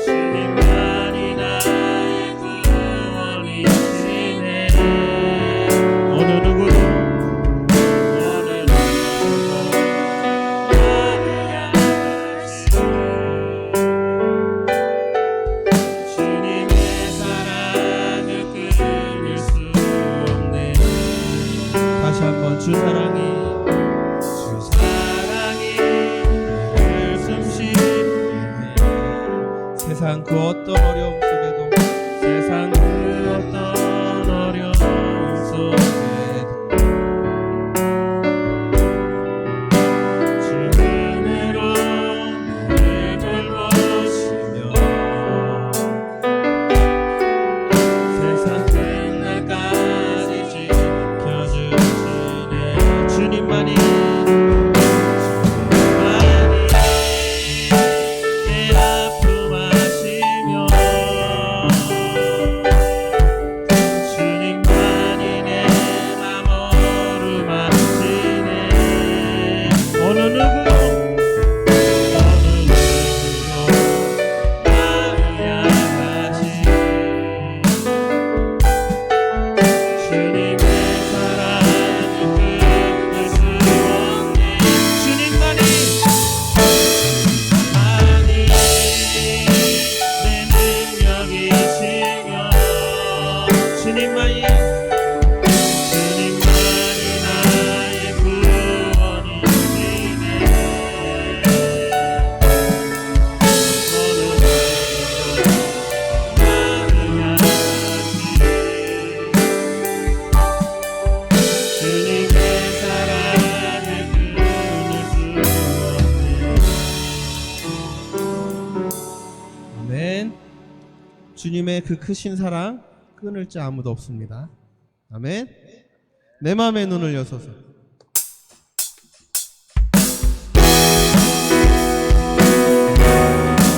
주님만이 나의 구원이시네. 어느 누구도 나를 향하시네. 주님의 사랑을 끊을 수 없네. 다시 한번 주 사랑이 나를 숨쉬네. 세상 그 어떤 어려움 속에도 세상 그 어떤 어려움 속에도 주 은혜로 나를 돌보시며 세상 끝날까지 지켜주시네. 주님만이 내 아픔 아시며 주님만이 내 맘 어루만지네. 어느 누구도 나를 향하시. 주님의 사랑을 끊을 수 없네. 주님만이 내 능력이시며 주님만이 나의 구원이시네. 주님의 사랑을 끊을 수 없네. 아멘. 주님의 그 크신 사랑 끊을 자 아무도 없습니다. 아멘. 내 마음의 눈을 여소서.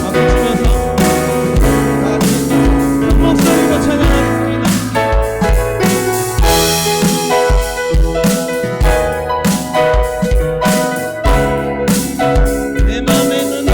박수 치면서 다 같이 한 목소리로 찬양하겠습니다. 내 마음의 눈을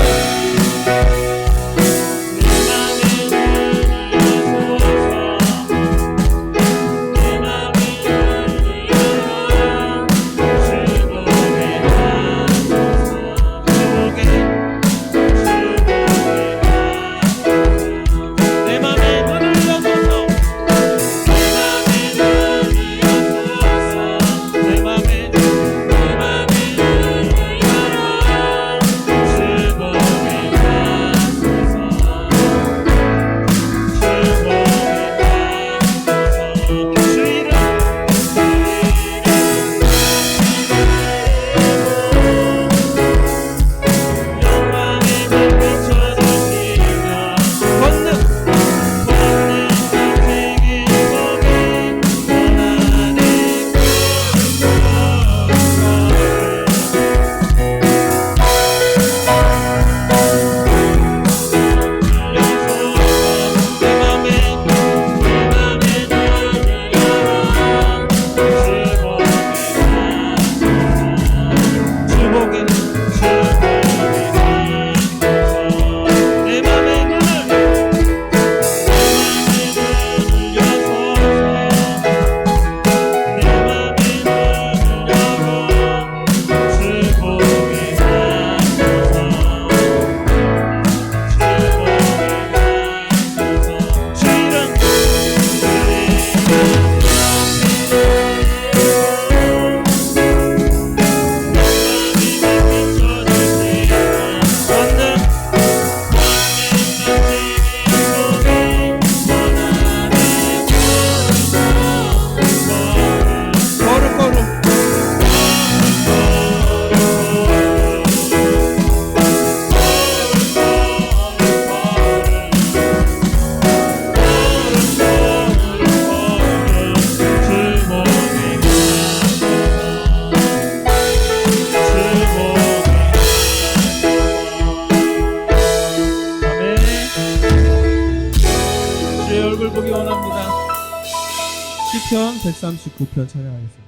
시편 139편 찬양하겠습니다.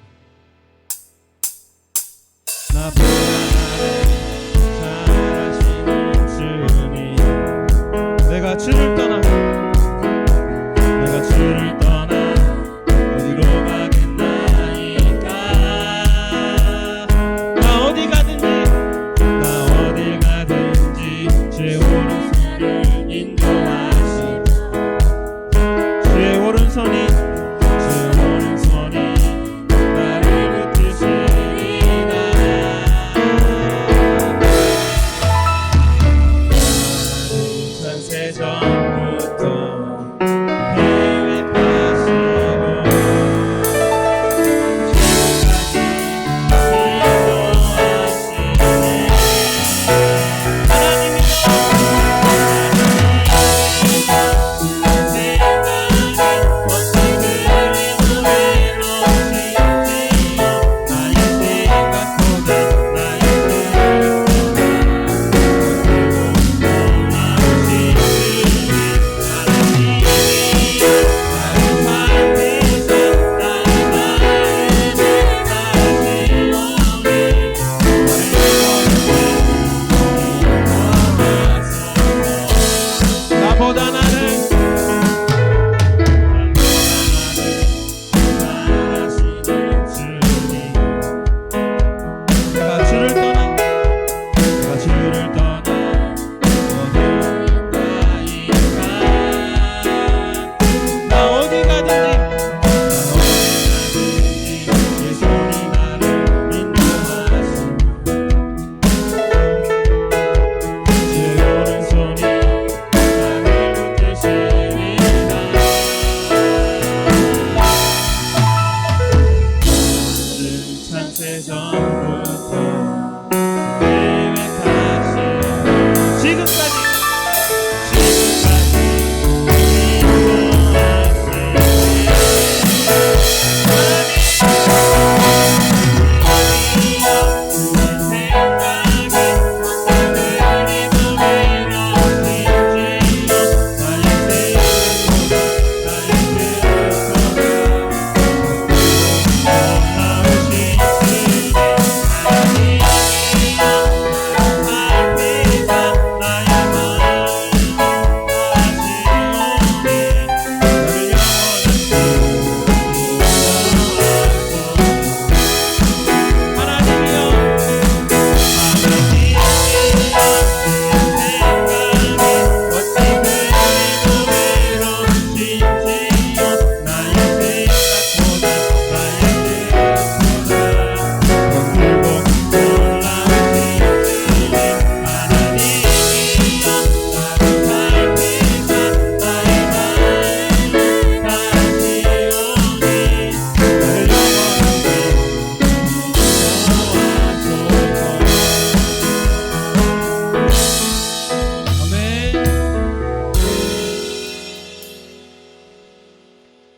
나 보라 나를 잘하시는 내가 주를 떠나 어디로 가겠나이까. 나 어디 가든지 주의 오른손을 인도하시고 주의 오른손이 나를 붙드시리라. 창세 전부터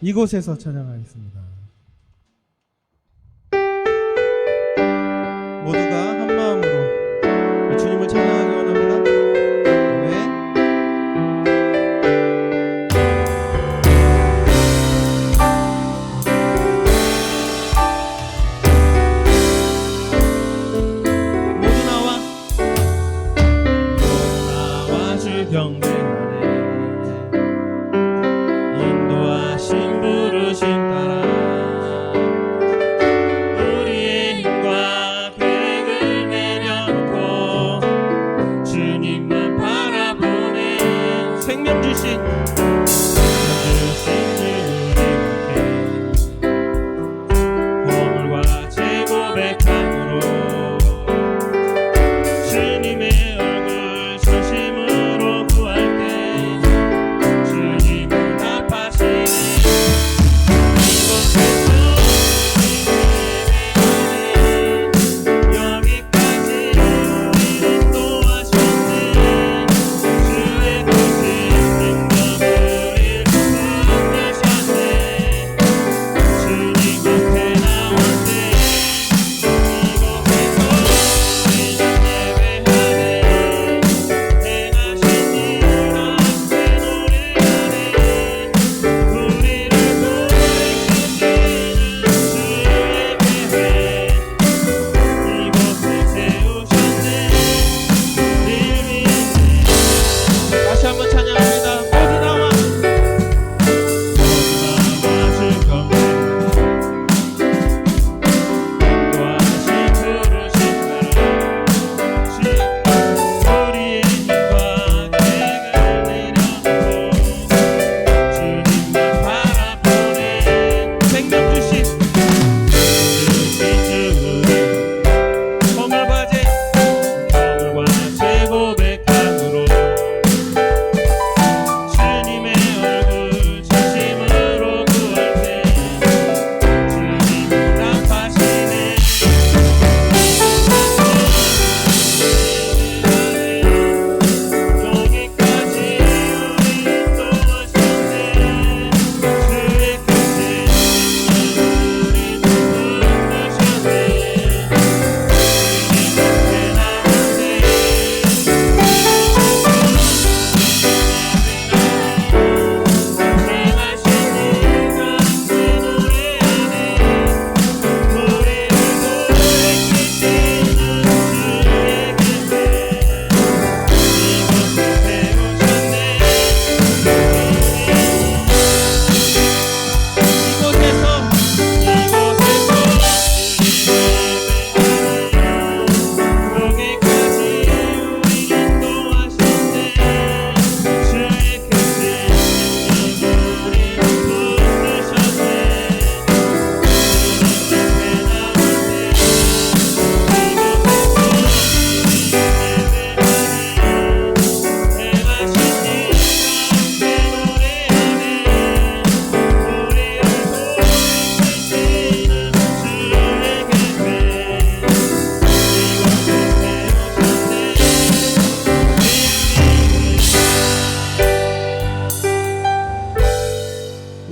이곳에서 찬양하겠습니다. 모두가 한 마음으로 주님을 찬양하기 원합니다. 아멘. 모두 나와 주 경배하네. 인도하신 부르심 따라 우리의 힘과 계획을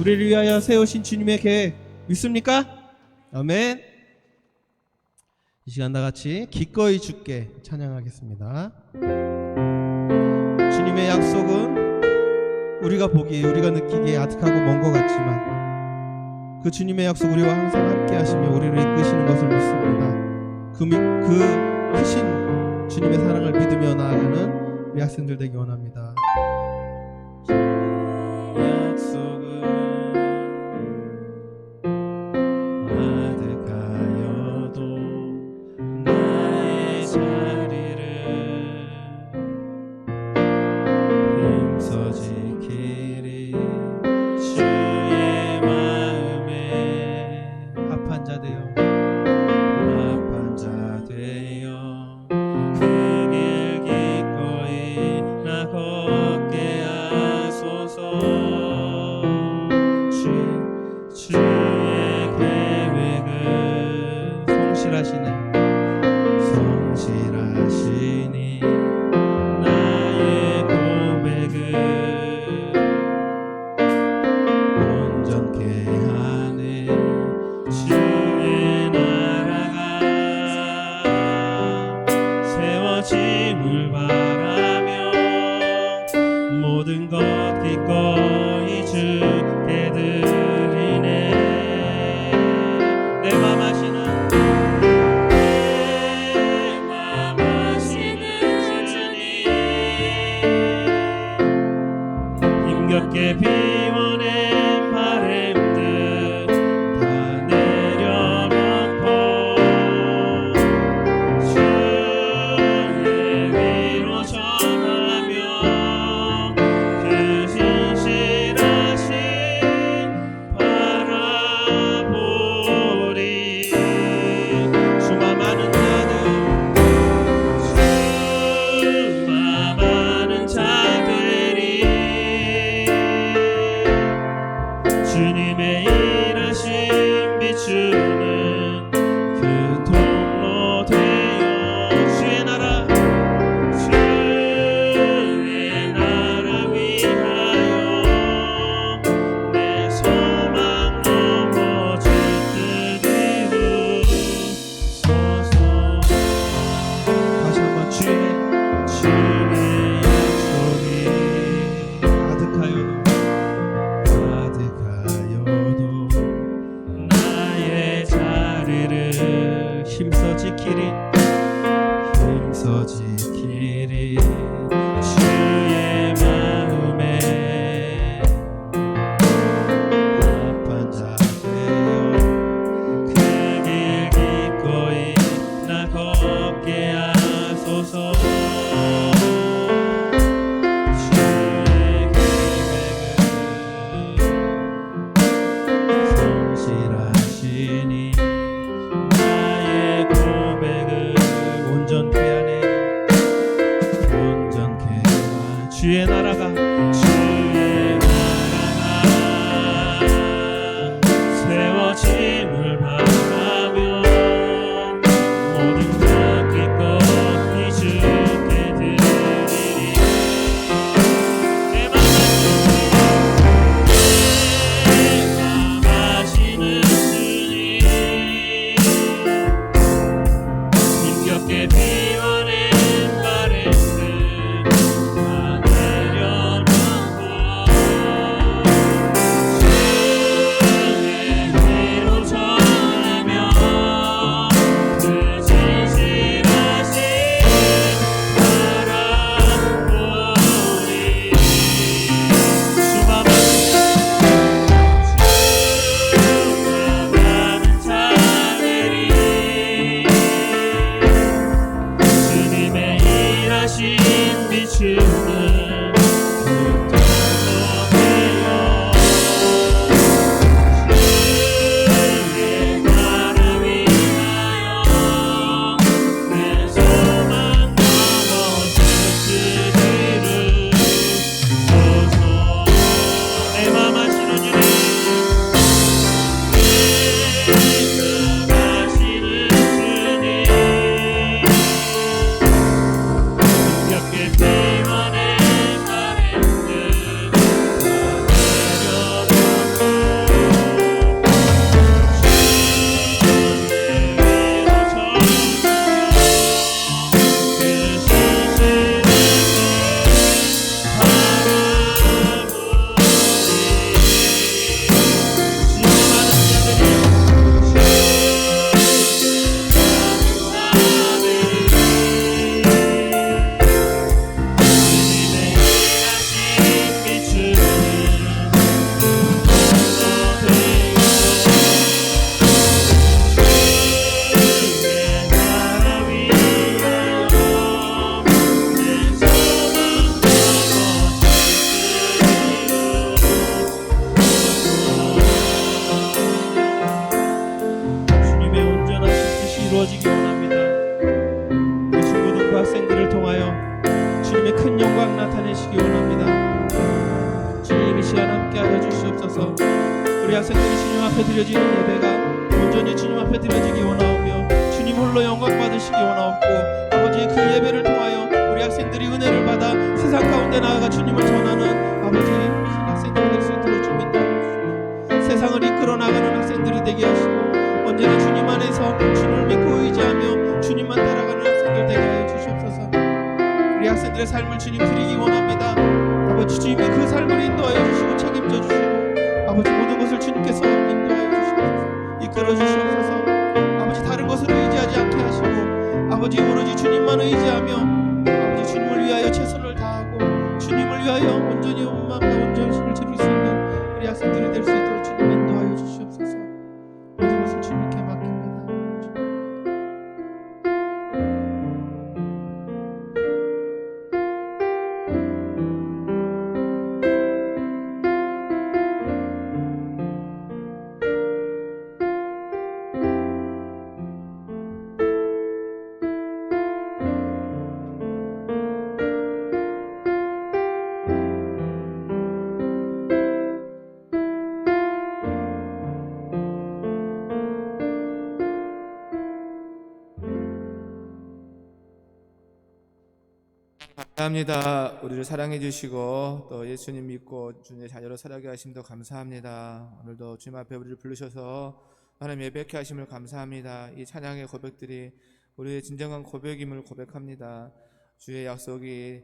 우리를 위하여 세우신 주님의 계획 믿습니까? 아멘. 이 시간 다 같이 기꺼이 주께 찬양하겠습니다. 주님의 약속은 우리가 보기에, 우리가 느끼기에 아득하고 먼 것 같지만 그 주님의 약속 우리와 항상 함께 하시며 우리를 이끄시는 것을 믿습니다. 그 크신 주님의 사랑을 믿으며 나아가는 우리 학생들 되기 원합니다. 약속은 아득하여도 나의 자리를 힘써 지키리. 주의 마음에 합한 자 되어 그 길 기꺼이 나 걷게 하소서. 주의 계획은 성실하시니 나의 고백은 온전케 하네. 주의 나라가 세워짐을 바라며 모든 것 기꺼이 주께 드리네. 내 맘 아시는 주님, 힘겹게 비워낸 바램들 다 내려놓고 주의 위로 전하며 그 신실하신 바라보리. 수마 많은 자들이 주님의 일하심 비추는 그 통로 되어 주의 나라 위하여 내 소망 넘어 주 뜻 이루소서. 다시 한번 주의 약속이 아득하여도 나의 자리를 힘써 지키리. 주의 마음에 합한 자 되어 그 길 기꺼이 나 걷게 하소서. 주의 계획은 성실하시니 나의 고백은 온전케 하네. 주의 나라가 세워짐을 바라며 모든 것 기꺼이 주께 드리리. 내 맘 아시는 주님, 힘겹게 비워낸 바램들 다 내려놓고 주의 위로 전하며 그 진실하신 바라보리. 수많은 자들이 주님의 일하신 비추는 그 통로 되어 주의 나라 위하여 내 소망 넘어 주 뜻 이루소서. 내 맘 아시는 주님, 아시는 주님, 힘겹게 비워낸 바램들 다 내려놓고 주님의 큰 영광 나타내시기 원합니다. 주님 이 시간 함께하여 주시옵소서. 우리 학생들이 주님 앞에 드려지는 예배가 온전히 주님 앞에 드려지기 원하오며 주님 홀로 영광 받으시기 원하옵고 아버지의 그 예배를 통하여 우리 학생들이 은혜를 받아 세상 가운데 나아가 주님을 전하는 아버지의 큰 학생들이 될 수 있도록 주님 인도하옵소서. 세상을 이끌어 나가는 학생들이 되게 하시고 언제나 주님 안에서 주님을 믿고 의지하며 주님만 따라가는 학생들 되게 하여 주시옵소서. 우리 학생들의 삶을 주님 드리기 원합니다. 아버지 주님이 그 삶을 인도하여 주시고 책임져 주시고 아버지 모든 것을 주님께서 인도하여 주시옵소서. 이끌어 주시옵소서. 아버지 다른 것을 의지하지 않게 하시고 아버지 오로지 주님만 의지하며 아버지 주님을 위하여 최선을 다하고 주님을 위하여 온전히 온 마음과 온 정신을 드릴 수 있는 우리 학생들이 될 수 있도록 주님 인도하여 주시옵소서. 모든 것을 주님께 맡깁니다. 감사합니다. 우리를 사랑해 주시고 또 예수님 믿고 주님의 자녀로 살아가게 하심도 감사합니다. 오늘도 주님 앞에 우리를 부르셔서 하나님 예배케 하심을 감사합니다. 이 찬양의 고백들이 우리의 진정한 고백임을 고백합니다. 주의 약속이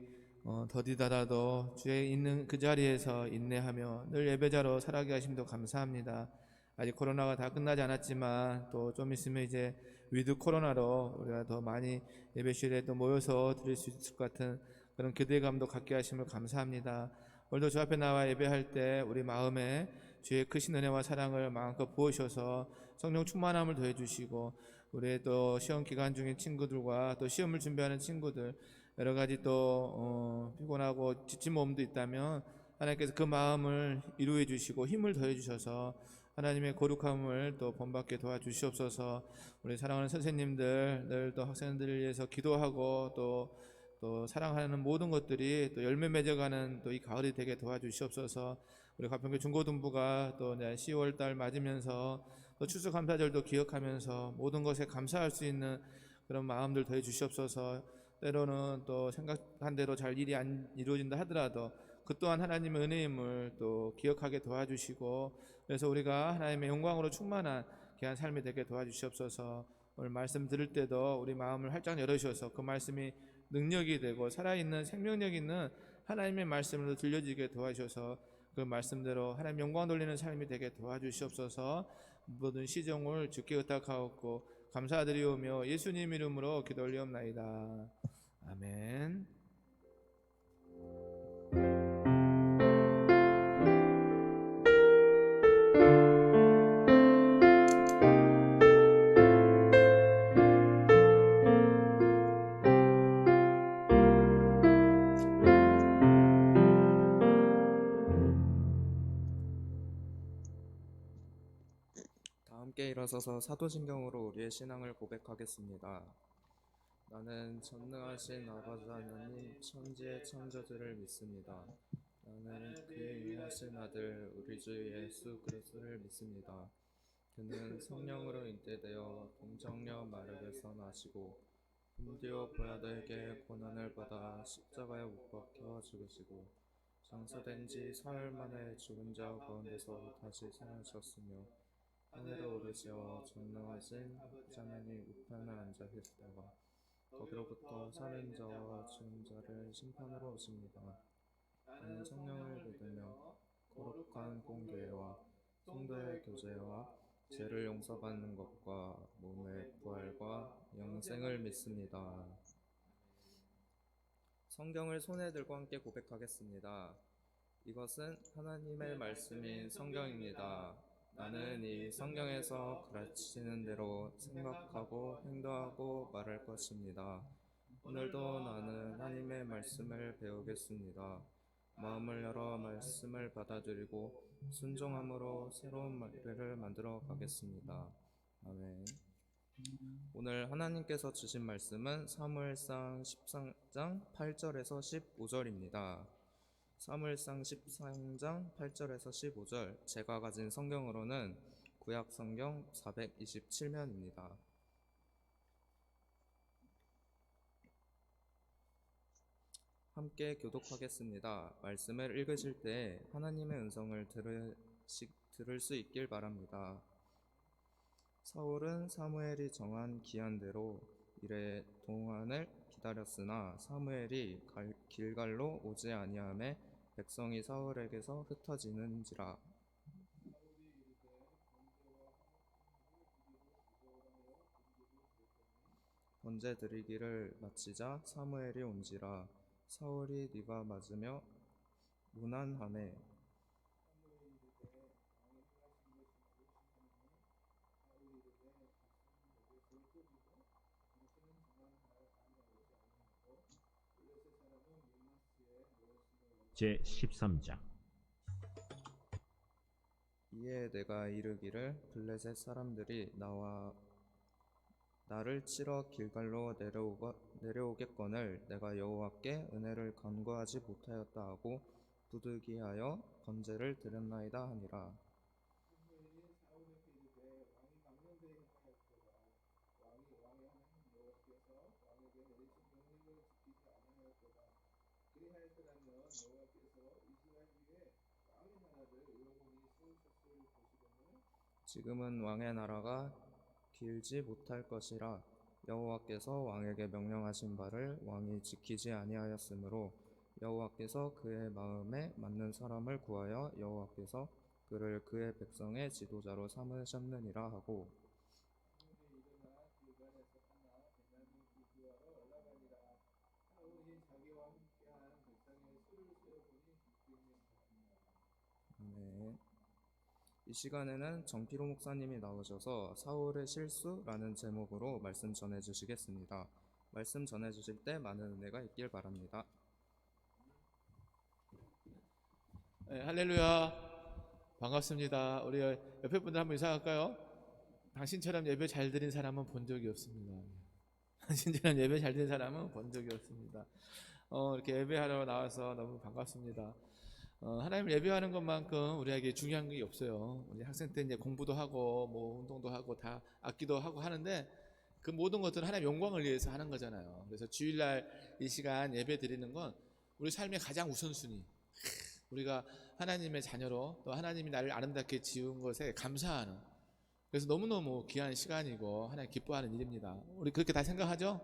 더디다라도 주의 있는 그 자리에서 인내하며 늘 예배자로 살아가게 하심도 감사합니다. 아직 코로나가 다 끝나지 않았지만 또 좀 있으면 이제 위드 코로나로 우리가 더 많이 예배실에 또 모여서 드릴 수 있을 것 같은 그런 기대감도 갖게 하심을 감사합니다. 오늘도 주 앞에 나와 예배할 때 우리 마음에 주의 크신 은혜와 사랑을 마음껏 부으셔서 성령 충만함을 더해 주시고 우리 또 시험 기간 중인 친구들과 또 시험을 준비하는 친구들 여러 가지 또 피곤하고 지친 몸도 있다면 하나님께서 그 마음을 이루어 주시고 힘을 더해 주셔서 하나님의 거룩함을 또 본받게 도와주시옵소서. 우리 사랑하는 선생님들 늘 또 학생들을 위해서 기도하고 또 사랑하는 모든 것들이 또 열매 맺어가는 또 이 가을이 되게 도와주시옵소서. 우리 가평교 중고등부가 또 10월 달 맞으면서 또 추수감사절도 기억하면서 모든 것에 감사할 수 있는 그런 마음들 더해 주시옵소서. 때로는 또 생각한 대로 잘 일이 안 이루어진다 하더라도 그 또한 하나님의 은혜임을 또 기억하게 도와주시고 그래서 우리가 하나님의 영광으로 충만한 귀한 삶이 되게 도와주시옵소서. 오늘 말씀 들을 때도 우리 마음을 활짝 열어주셔서 그 말씀이 능력이 되고 살아있는 생명력 있는 하나님의 말씀으로 들려지게 도와주셔서 그 말씀대로 하나님 영광 돌리는 삶이 되게 도와주시옵소서. 모든 시종을 주께 의탁하옵고 감사드리오며 예수님 이름으로 기도 올리옵나이다. 아멘. 다 함께 일어서서 사도신경으로 우리의 신앙을 고백하겠습니다. 나는 전능하신 아버지 하나님 천지의 창조주를 믿습니다. 나는 그의 유하신 아들 우리 주 예수 그리스도를 믿습니다. 그는 성령으로 인대되어 동정녀 마르게서 나시고 본디오 빌라도에게 고난을 받아 십자가에 못 박혀 죽으시고 장사된 지 사흘 만에 죽은 자 가운데서 다시 살아나셨으며 하늘로 오르시어 전능하신 아버지 하나님 우편에 앉아 계시다가 거기로부터 살인 자와 죽은 자를 심판하러 오십니다. 나는 성령을 믿으며 거룩한 공교회와 성도의 교제와 죄를 용서받는 것과 몸의 부활과 영생을 믿습니다. 성경을 손에 들고 함께 고백하겠습니다. 이것은 하나님의 말씀인 성경입니다. 나는 이 성경에서 가르치시는 대로 생각하고 행동하고 말할 것입니다. 오늘도 나는 하나님의 말씀을 배우겠습니다. 마음을 열어 말씀을 받아들이고 순종함으로 새로운 미래를 만들어 가겠습니다. 아멘. 오늘 하나님께서 주신 말씀은 사무엘상 13장 8절에서 15절입니다. 사무엘상 13장 8절에서 15절, 제가 가진 성경으로는 구약 성경 427면입니다. 함께 교독하겠습니다. 말씀을 읽으실 때 하나님의 음성을 들을 수 있길 바랍니다. 사울은 사무엘이 정한 기한대로 이래 동안을 기다렸으나 사무엘이 길갈로 오지 아니하매 백성이 사울에게서 흩어지는지라. 번제 드리기를 마치자 사무엘이 온지라. 사울이 네가 맞으며 무난하매 제 13장. 이에 내가 이르기를 블레셋 사람들이 나를 치러 길갈로 내려오겠거늘 내가 여호와께 은혜를 간구하지 못하였다 하고 부득이하여 번제를 드렸나이다 하니라. 지금은 왕의 나라가 길지 못할 것이라. 여호와께서 왕에게 명령하신 바를 왕이 지키지 아니하였으므로 여호와께서 그의 마음에 맞는 사람을 구하여 여호와께서 그를 그의 백성의 지도자로 삼으셨느니라 하고, 네. 이 시간에는 정피로 목사님이 나오셔서 사울의 실수라는 제목으로 말씀 전해주시겠습니다. 말씀 전해주실 때 많은 은혜가 있길 바랍니다. 네, 할렐루야. 반갑습니다. 우리 옆에 분들 한번 인사할까요? 당신처럼 예배 잘 드린 사람은 본 적이 없습니다. 당신처럼 예배 잘 드린 사람은 본 적이 없습니다. 이렇게 예배하러 나와서 너무 반갑습니다. 하나님을 예배하는 것만큼 우리에게 중요한 게 없어요. 우리 학생 때 이제 공부도 하고 뭐 운동도 하고 다 악기도 하고 하는데 그 모든 것들은 하나님의 영광을 위해서 하는 거잖아요. 그래서 주일날 이 시간 예배 드리는 건 우리 삶의 가장 우선순위. 우리가 하나님의 자녀로 또 하나님이 나를 아름답게 지은 것에 감사하는, 그래서 너무너무 귀한 시간이고 하나님 기뻐하는 일입니다. 우리 그렇게 다 생각하죠?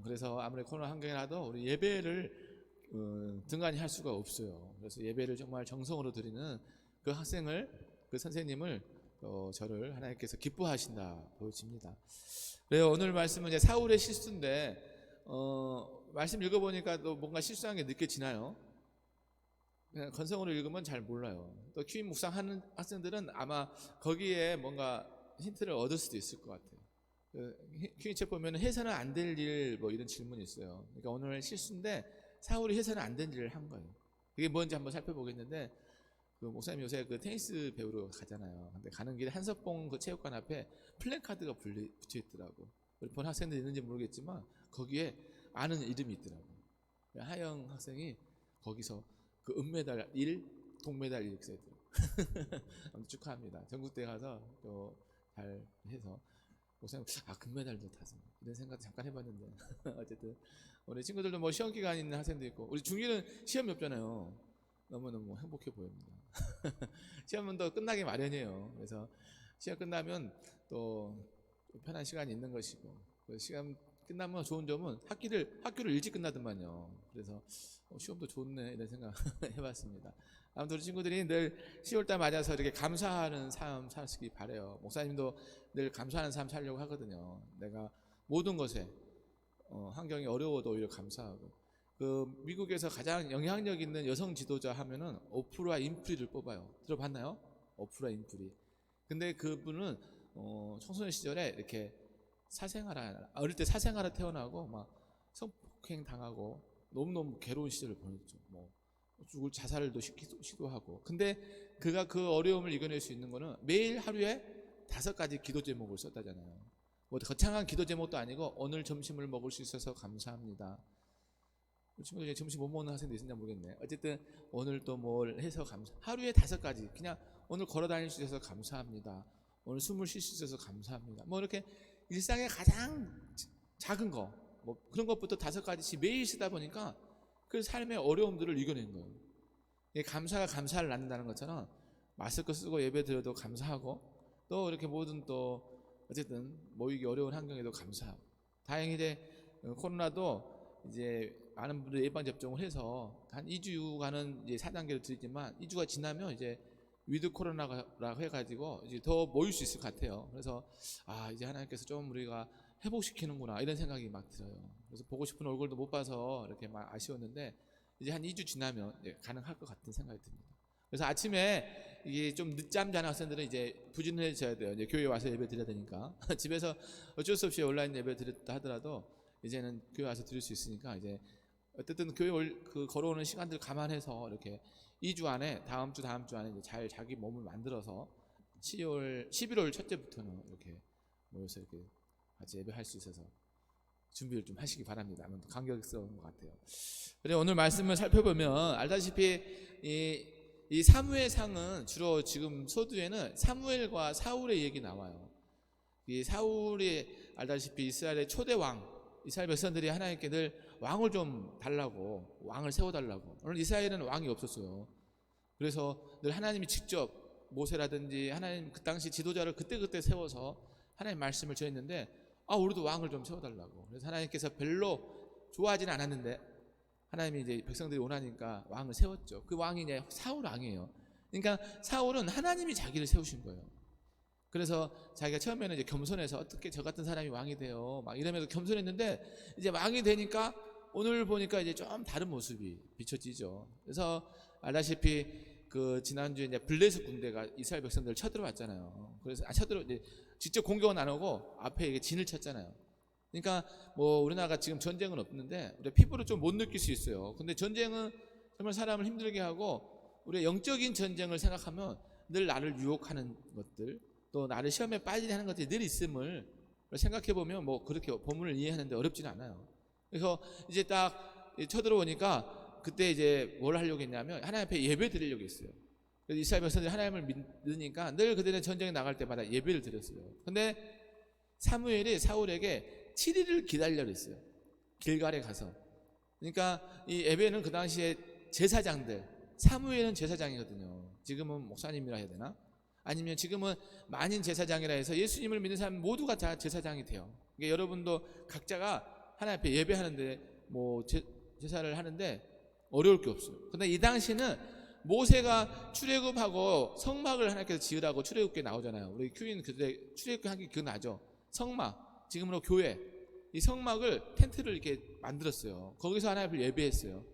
그래서 아무리 코로나 환경이라도 우리 예배를 등한히 할 수가 없어요. 그래서 예배를 정말 정성으로 드리는 그 학생을, 그 선생님을 저를 하나님께서 기뻐하신다 보여집니다. 그래요. 오늘 말씀은 이제 사울의 실수인데 말씀 읽어보니까 또 뭔가 실수한 게 느껴지나요? 그냥 건성으로 읽으면 잘 몰라요. 또 QM 묵상하는 학생들은 아마 거기에 뭔가 힌트를 얻을 수도 있을 것 같아요. QM 책 보면 해서는 안 될 일 뭐 이런 질문이 있어요. 그러니까 오늘 실수인데 사울이 해서는 안 된 일을 한 거예요. 그게 뭔지 한번 살펴보겠는데, 그 목사님 요새 그 테니스 배우러 가잖아요. 근데 가는 길에 한석봉 그 체육관 앞에 플랜카드가 붙여 있더라고. 우리 본 학생들 있는지 모르겠지만 거기에 아는 이름이 있더라고. 하영 학생이 거기서 그 은메달 1, 동메달 1 이렇게 써있더라고. 축하합니다. 전국대회 가서 또 잘 해서 목사님 금메달도 타서 이런 생각도 잠깐 해봤는데 어쨌든 우리 친구들도 뭐 시험 기간 있는 학생도 있고, 우리 중1은 시험이 없잖아요. 너무너무 행복해 보입니다. 시험은 또 끝나기 마련이에요. 그래서 시험 끝나면 또 편한 시간이 있는 것이고, 그 시험 끝나면 좋은 점은 학교를 일찍 끝나더만요. 그래서 시험도 좋네 이런 생각 해봤습니다. 아무튼 우리 친구들이 늘 10월달 맞아서 이렇게 감사하는 삶 살기 바래요. 목사님도 늘 감사하는 삶 살려고 하거든요. 내가 모든 것에 환경이 어려워도 오히려 감사하고, 그 미국에서 가장 영향력 있는 여성 지도자 하면은 오프라 윈프리를 뽑아요. 들어봤나요? 오프라 윈프리. 근데 그분은 청소년 시절에 이렇게 어릴 때 사생아로 태어나고 막 성폭행 당하고 너무너무 괴로운 시절을 보냈죠. 뭐 죽을 자살도 시도하고. 근데 그가 그 어려움을 이겨낼 수 있는 거는 매일 하루에 5가지 기도 제목을 썼다잖아요. 뭐 거창한 기도 제목도 아니고 오늘 점심을 먹을 수 있어서 감사합니다. 친구들 점심 못 먹는 학생도 있었나 모르겠네. 어쨌든 오늘 또 뭘 해서 하루에 5가지 그냥 오늘 걸어 다닐 수 있어서 감사합니다. 오늘 숨을 쉴 수 있어서 감사합니다. 뭐 이렇게 일상의 가장 작은 거 뭐 그런 것부터 5가지씩 매일 쓰다 보니까 그 삶의 어려움들을 이겨낸 거예요. 감사가 감사를 낳는다는 것처럼 마스크 쓰고 예배 드려도 감사하고 또 이렇게 모든 또 어쨌든 모이기 어려운 환경에도 감사하고 다행히 이제 코로나도 이제 많은 분들이 예방 접종을 해서 한 2주간은 이제 4단계로 드리지만 2주가 지나면 이제 위드 코로나라고 해가지고 이제 더 모일 수 있을 것 같아요. 그래서 이제 하나님께서 좀 우리가 회복시키는구나 이런 생각이 막 들어요. 그래서 보고 싶은 얼굴도 못 봐서 이렇게 막 아쉬웠는데 이제 한 2주 지나면 이제 가능할 것 같은 생각이 듭니다. 그래서 아침에 이게 좀 늦잠 자는 학생들은 이제 부지런해져야 돼요. 이제 교회 와서 예배 드려야 되니까 집에서 어쩔 수 없이 온라인 예배 드렸다 하더라도 이제는 교회 와서 드릴 수 있으니까 이제 어쨌든 교회 그 걸어오는 시간들 감안해서 이렇게 2주 안에 다음 주 안에 이제 잘 자기 몸을 만들어서 11월 첫째부터는 이렇게 모여서 이렇게 같이 예배할 수 있어서 준비를 좀 하시기 바랍니다. 아무튼 감격스러운 것 같아요. 그래 오늘 말씀을 살펴보면 알다시피 이 사무엘상은 주로 지금 서두에는 사무엘과 사울의 얘기 나와요. 이 사울이 알다시피 이스라엘의 초대 왕, 이스라엘 백성들이 하나님께 늘 왕을 좀 달라고 왕을 세워달라고. 오늘 이스라엘은 왕이 없었어요. 그래서 늘 하나님이 직접 모세라든지 하나님 그 당시 지도자를 그때그때 세워서 하나님 말씀을 전했는데 우리도 왕을 좀 세워달라고. 그래서 하나님께서 별로 좋아하지는 않았는데 하나님이 이제 백성들이 원하니까 왕을 세웠죠. 그 왕이 이제 사울 왕이에요. 그러니까 사울은 하나님이 자기를 세우신 거예요. 그래서 자기가 처음에는 이제 겸손해서 어떻게 저 같은 사람이 왕이 돼요 막 이러면서 겸손했는데 이제 왕이 되니까 오늘 보니까 이제 좀 다른 모습이 비춰지죠. 그래서 알다시피 그 지난주에 이제 블레셋 군대가 이스라엘 백성들을 쳐들어왔잖아요. 그래서 이제 직접 공격은 안 하고 앞에 이게 진을 쳤잖아요. 그러니까 뭐 우리나라가 지금 전쟁은 없는데 우리 피부로 좀 못 느낄 수 있어요. 근데 전쟁은 정말 사람을 힘들게 하고 우리의 영적인 전쟁을 생각하면 늘 나를 유혹하는 것들 또 나를 시험에 빠지게 하는 것들이 늘 있음을 생각해 보면 뭐 그렇게 본문을 이해하는데 어렵지는 않아요. 그래서 이제 딱 쳐들어오니까 그때 이제 뭘 하려고 했냐면 하나님 앞에 예배 드리려고 했어요. 그래서 이스라엘 백성들이 하나님을 믿으니까 늘 그들은 전쟁에 나갈 때마다 예배를 드렸어요. 근데 사무엘이 사울에게 7일을 기다리려고 했어요. 길갈에 가서. 그러니까 이 예배는 그 당시에 제사장들, 사무엘은 제사장이거든요. 지금은 목사님이라 해야 되나? 아니면 지금은 만인 제사장이라 해서 예수님을 믿는 사람 모두가 다 제사장이 돼요. 그러니까 여러분도 각자가 하나님 앞에 예배하는데 뭐 제사를 하는데 어려울 게 없어요. 근데 이 당시는 모세가 출애굽하고 성막을 하나님께서 지으라고 출애굽기에 나오잖아요. 우리 교인 그때 출애굽기 하기 기억나죠? 성막, 지금으로 교회. 이 성막을 텐트를 이렇게 만들었어요. 거기서 하나님 앞에 예배했어요.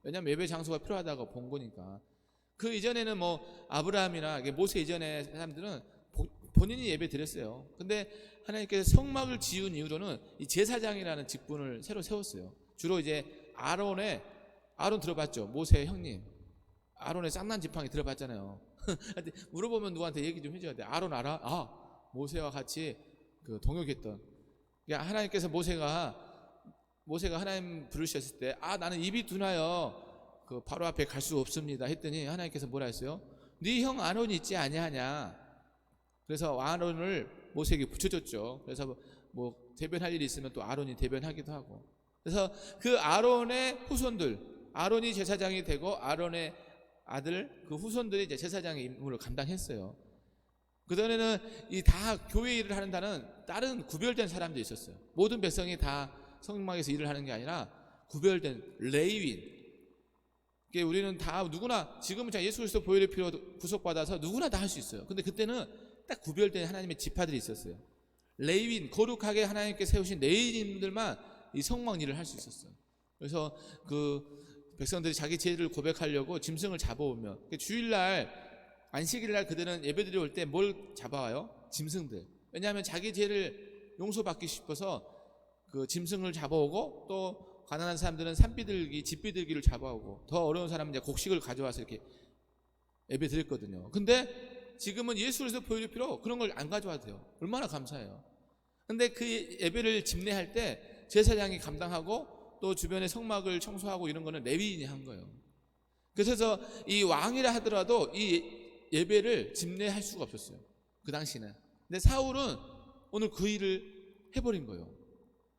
왜냐하면 예배 장소가 필요하다고 본 거니까. 그 이전에는 뭐 아브라함이나 모세 이전의 사람들은 본인이 예배 드렸어요. 근데 하나님께서 성막을 지은 이후로는 이 제사장이라는 직분을 새로 세웠어요. 주로 이제 아론 들어봤죠? 모세의 형님. 아론의 쌍난 지팡이 들어봤잖아요. 물어보면 누구한테 얘기 좀 해줘야 돼. 아론 알아? 모세와 같이 그 동역했던. 그러니까 하나님께서 모세가 하나님 부르셨을 때 나는 입이 둔하여 그 바로 앞에 갈 수 없습니다 했더니 하나님께서 뭐라 했어요? 네 형 아론이 있지 아니하냐. 그래서 아론을 모세에게 붙여줬죠. 그래서 뭐 대변할 일이 있으면 또 아론이 대변하기도 하고. 그래서 그 아론의 후손들, 아론이 제사장이 되고 아론의 아들 그 후손들이 이제 제사장의 임무를 감당했어요. 그전에는 이 다 교회 일을 하는 다른 구별된 사람도 있었어요. 모든 백성이 다 성막에서 일을 하는 게 아니라 구별된 레위인. 우리는 다 누구나 지금은 예수 그리스도 보혈의 피로 구속받아서 누구나 다 할 수 있어요. 근데 그때는 딱 구별된 하나님의 지파들이 있었어요. 레위인, 거룩하게 하나님께 세우신 레위인들만 이 성막 일을 할 수 있었어요. 그래서 그 백성들이 자기 죄를 고백하려고 짐승을 잡아오면 주일날 안식일날 그들은 예배드려 올 때 뭘 잡아와요? 짐승들. 왜냐하면 자기 죄를 용서받기 싶어서 그 짐승을 잡아오고 또 가난한 사람들은 산비둘기, 집비둘기를 잡아오고 더 어려운 사람은 이제 곡식을 가져와서 이렇게 예배 드렸거든요. 근데 지금은 예수 그리스도 보혈의 피로 그런 걸 안 가져와도 돼요. 얼마나 감사해요. 근데 그 예배를 집례할 때 제사장이 감당하고 또 주변의 성막을 청소하고 이런 거는 레위인이 한 거예요. 그래서 이 왕이라 하더라도 이 예배를 집례할 수가 없었어요, 그 당시는. 근데 사울은 오늘 그 일을 해버린 거예요.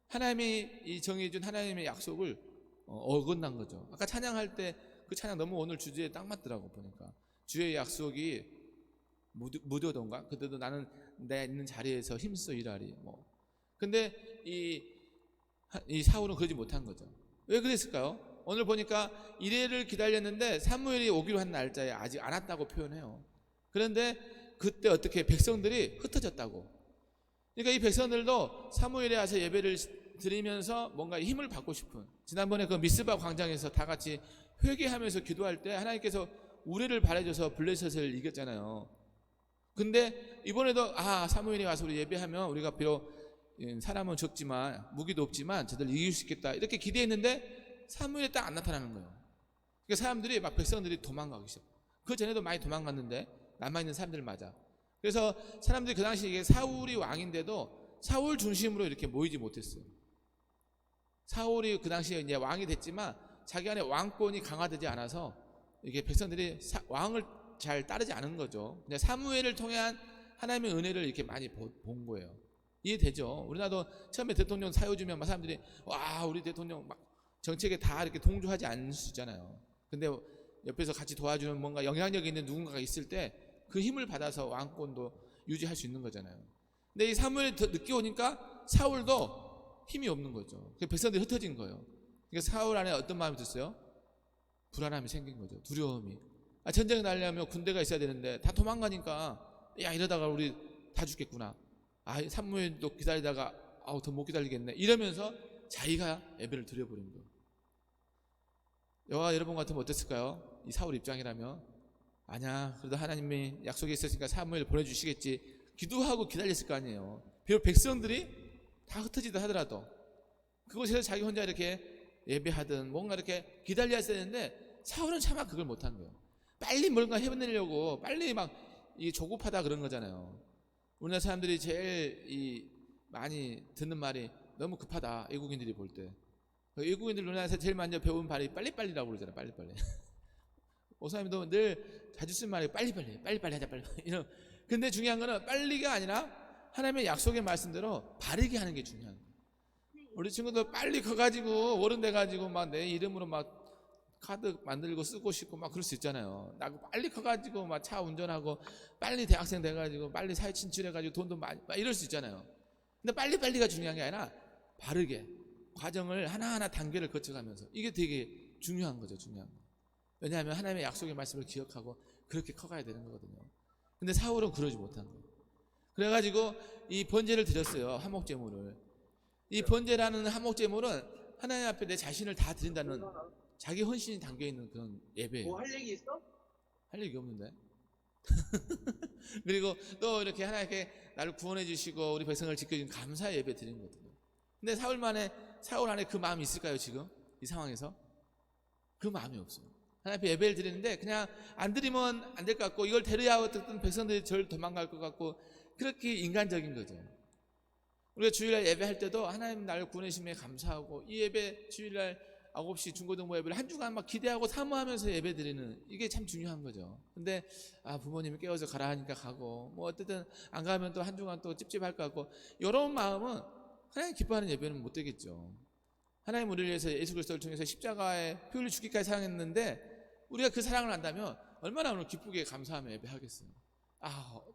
하나님이 이 정해준 하나님의 약속을 어긋난 거죠. 아까 찬양할 때 그 찬양 너무 오늘 주제에 딱 맞더라고. 보니까 주의 약속이 무뎌던가 그때도 나는 내 있는 자리에서 힘써 일하리. 뭐 근데 이 사울은 그러지 못한 거죠. 왜 그랬을까요? 오늘 보니까 이레를 기다렸는데 사무엘이 오기로 한 날짜에 아직 안 왔다고 표현해요. 그런데 그때 어떻게 백성들이 흩어졌다고. 그러니까 이 백성들도 사무엘에 와서 예배를 드리면서 뭔가 힘을 받고 싶은, 지난번에 그 미스바 광장에서 다 같이 회개하면서 기도할 때 하나님께서 우레를 바라줘서 블레셋을 이겼잖아요. 근데 이번에도 사무엘이 와서 우리 예배하면 우리가 비록 사람은 적지만 무기도 없지만 저들 이길 수 있겠다 이렇게 기대했는데 사무엘이 딱 안 나타나는 거예요. 그러니까 사람들이 막 백성들이 도망가기 시작. 그 전에도 많이 도망갔는데 남아있는 사람들 맞아. 그래서 사람들이 그 당시 이게 사울이 왕인데도 사울 중심으로 이렇게 모이지 못했어요. 사울이 그 당시에 이제 왕이 됐지만 자기 안에 왕권이 강화되지 않아서 이게 백성들이 왕을 잘 따르지 않은 거죠. 그냥 사무엘을 통한 하나님의 은혜를 이렇게 많이 본 거예요. 이해되죠? 우리나라도 처음에 대통령 사유주면 막 사람들이 와 우리 대통령 막 정책에 다 이렇게 동조하지 않을 수 있잖아요. 근데 옆에서 같이 도와주는 뭔가 영향력 있는 누군가가 있을 때 그 힘을 받아서 왕권도 유지할 수 있는 거잖아요. 근데 이 사무엘이 더 늦게 오니까 사울도 힘이 없는 거죠. 백성들이 흩어진 거예요. 그러니까 사울 안에 어떤 마음이 들었어요? 불안함이 생긴 거죠. 두려움이. 전쟁 나려면 군대가 있어야 되는데 다 도망가니까 야 이러다가 우리 다 죽겠구나. 사무엘도 기다리다가 더 못 기다리겠네. 이러면서 자기가 예배를 드려버린 거예요. 여호와 여러분 같으면 어땠을까요? 이 사울 입장이라면 아니야 그래도 하나님이 약속이 있었으니까 사무엘 보내주시겠지 기도하고 기다렸을 거 아니에요. 비록 백성들이 다 흩어지다 하더라도 그곳에서 자기 혼자 이렇게 예배하든 뭔가 이렇게 기다려야 되는데 사울은 차마 그걸 못한 거예요. 빨리 뭔가 해내려고 빨리 막 조급하다 그런 거잖아요. 우리나라 사람들이 제일 많이 듣는 말이 너무 급하다. 외국인들이 볼 때 외국인들 우리나라에서 제일 먼저 배운 말이 빨리빨리라고 그러잖아요. 빨리빨리. 오사님도 늘 자주 쓰는 말이 빨리빨리 하자 빨리. 이런. 근데 중요한 거는 빨리가 아니라 하나님의 약속의 말씀대로 바르게 하는 게 중요한 거예요. 우리 친구들 빨리 커가지고 어른 돼가지고 막 내 이름으로 막 카드 만들고 쓰고 싶고 막 그럴 수 있잖아요. 나 빨리 커가지고 막 차 운전하고 빨리 대학생 돼가지고 빨리 사회 진출해가지고 돈도 많이 막 이럴 수 있잖아요. 근데 빨리가 중요한 게 아니라 바르게 과정을 하나하나 단계를 거쳐가면서 이게 되게 중요한 거죠. 중요한 거. 왜냐하면 하나님의 약속의 말씀을 기억하고 그렇게 커가야 되는 거거든요. 근데 사울은 그러지 못한 거예요. 그래가지고 이 번제를 드렸어요. 화목제물을. 이 번제라는 화목제물은 하나님 앞에 내 자신을 다 드린다는 자기 헌신이 담겨있는 그런 예배예요. 뭐 할 얘기 있어? 할 얘기 없는데. 그리고 또 이렇게 하나님께 나를 구원해 주시고 우리 백성을 지켜준 감사 예배 드리는 거거든요. 근데 사울 안에 그 마음이 있을까요? 지금 이 상황에서 그 마음이 없어요. 하나님 앞에 예배를 드리는데 그냥 안 드리면 안 될 것 같고 이걸 데려야 어떤 백성들이 절 도망갈 것 같고 그렇게 인간적인 거죠. 우리가 주일날 예배할 때도 하나님 나를 구원해 주심에 감사하고 이 예배 주일날 9시 중고등부 예배를 한 주간 막 기대하고 사모하면서 예배 드리는 이게 참 중요한 거죠. 근데 부모님이 깨워서 가라 하니까 가고 뭐 어쨌든 안 가면 또 한 주간 또 찝찝할 것 같고 이런 마음은 하나님 기뻐하는 예배는 못 되겠죠. 하나님 우리를 위해서 예수 그리스도를 통해서 십자가에 피 흘려 죽기까지 사랑했는데 우리가 그 사랑을 안다면 얼마나 오늘 기쁘게 감사하며 예배하겠어요.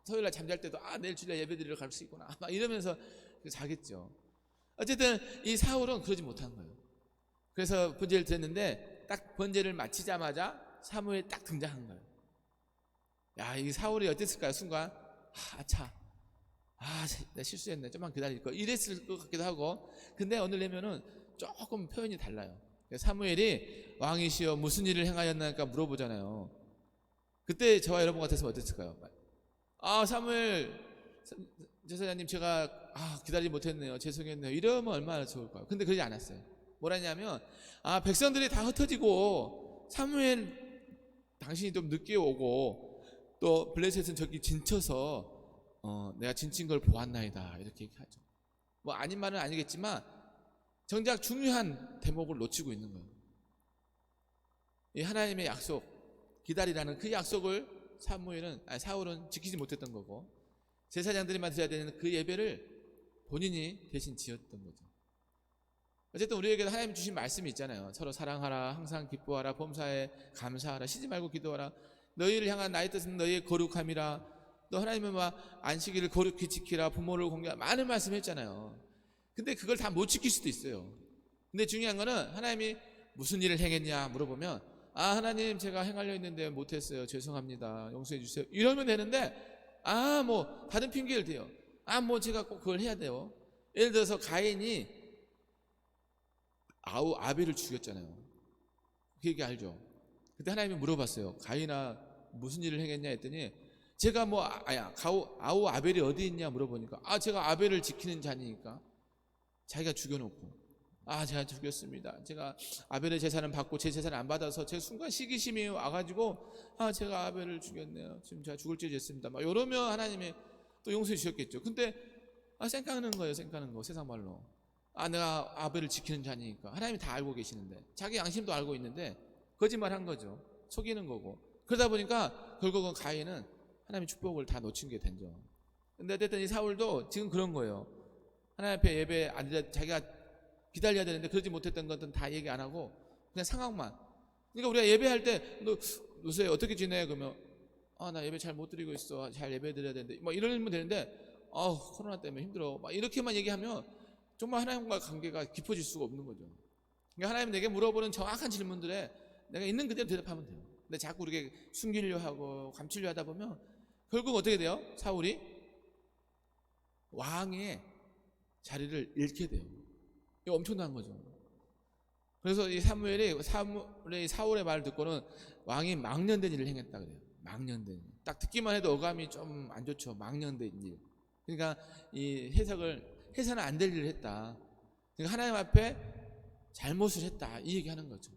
토요일날 잠잘 때도 내일 주일날 예배 드리러 갈 수 있구나 막 이러면서 자겠죠. 어쨌든 이 사울은 그러지 못한 거예요. 그래서 번제를 드렸는데 딱 번제를 마치자마자 사무엘이 딱 등장한 거예요. 이 사울이 어땠을까요? 순간 내가 실수했네. 좀만 기다릴 거. 이랬을 것 같기도 하고. 근데 오늘 내면은 조금 표현이 달라요. 사무엘이 왕이시여 무슨 일을 행하였나니까 물어보잖아요. 그때 저와 여러분 같았으면 어땠을까요? 사무엘 제사장님 제가 기다리지 못했네요. 죄송했네요. 이러면 얼마나 좋을까요? 근데 그러지 않았어요. 뭐라냐면 백성들이 다 흩어지고 사무엘 당신이 좀 늦게 오고 또 블레셋은 저기 진쳐서 내가 진친 걸 보았나이다 이렇게 얘기하죠. 뭐 아닌 말은 아니겠지만 정작 중요한 대목을 놓치고 있는 거예요. 이 하나님의 약속, 기다리라는 그 약속을 사울은 지키지 못했던 거고, 제사장들이만 드려야 되는 그 예배를 본인이 대신 지었던 거죠. 어쨌든 우리에게도 하나님 주신 말씀이 있잖아요. 서로 사랑하라, 항상 기뻐하라, 범사에 감사하라, 쉬지 말고 기도하라, 너희를 향한 나의 뜻은 너희의 거룩함이라, 또 하나님은 안식일을 거룩히 지키라, 부모를 공경하라, 많은 말씀 했잖아요. 근데 그걸 다 못 지킬 수도 있어요. 근데 중요한 거는 하나님이 무슨 일을 행했냐 물어보면, 하나님 제가 행하려 했는데 못했어요, 죄송합니다, 용서해 주세요, 이러면 되는데, 뭐 다른 핑계를 대요. 뭐 제가 꼭 그걸 해야 돼요. 예를 들어서 가인이 아벨을 죽였잖아요. 그 얘기 알죠? 그때 하나님이 물어봤어요. 가인아 무슨 일을 행했냐 했더니, 제가 아벨이 어디 있냐 물어보니까, 제가 아벨을 지키는 자니까. 자기가 죽여놓고, 제가 죽였습니다, 제가 아벨의 제사는 받고 제 제사는 안 받아서 제 순간 시기심이 와가지고 제가 아벨을 죽였네요, 지금 제가 죽을 죄 됐습니다, 막 이러면 하나님이 또 용서해 주셨겠죠. 근데 쌩까는 거예요. 쌩까는 거, 세상 말로. 내가 아벨을 지키는 자니까. 하나님이 다 알고 계시는데, 자기 양심도 알고 있는데 거짓말한 거죠. 속이는 거고. 그러다 보니까 결국은 가인은 하나님의 축복을 다 놓친 게 된죠. 근데 어쨌든 이 사울도 지금 그런 거예요. 하나님 앞에 예배 안 드려, 자기가 기다려야 되는데 그러지 못했던 것들은 다 얘기 안 하고 그냥 상황만. 그러니까 우리가 예배할 때 너 요새 어떻게 지내? 그러면 나 예배 잘 못 드리고 있어, 잘 예배 드려야 되는데, 막 이러면 되는데, 코로나 때문에 힘들어, 막 이렇게만 얘기하면 정말 하나님과 관계가 깊어질 수가 없는 거죠. 그러니까 하나님 내게 물어보는 정확한 질문들에 내가 있는 그대로 대답하면 돼요. 근데 자꾸 우리가 숨기려 하고 감추려 하다 보면 결국 어떻게 돼요? 사울이 왕의 자리를 잃게 돼요. 이거 엄청난 거죠. 그래서 이 사무엘이 사울의 말을 듣고는 왕이 망령된 일을 행했다 그래요. 망령된 일. 딱 듣기만 해도 어감이 좀 안 좋죠. 망령된 일. 그러니까 이 해서는 안 될 일을 했다. 그러니까 하나님 앞에 잘못을 했다, 이 얘기하는 거죠.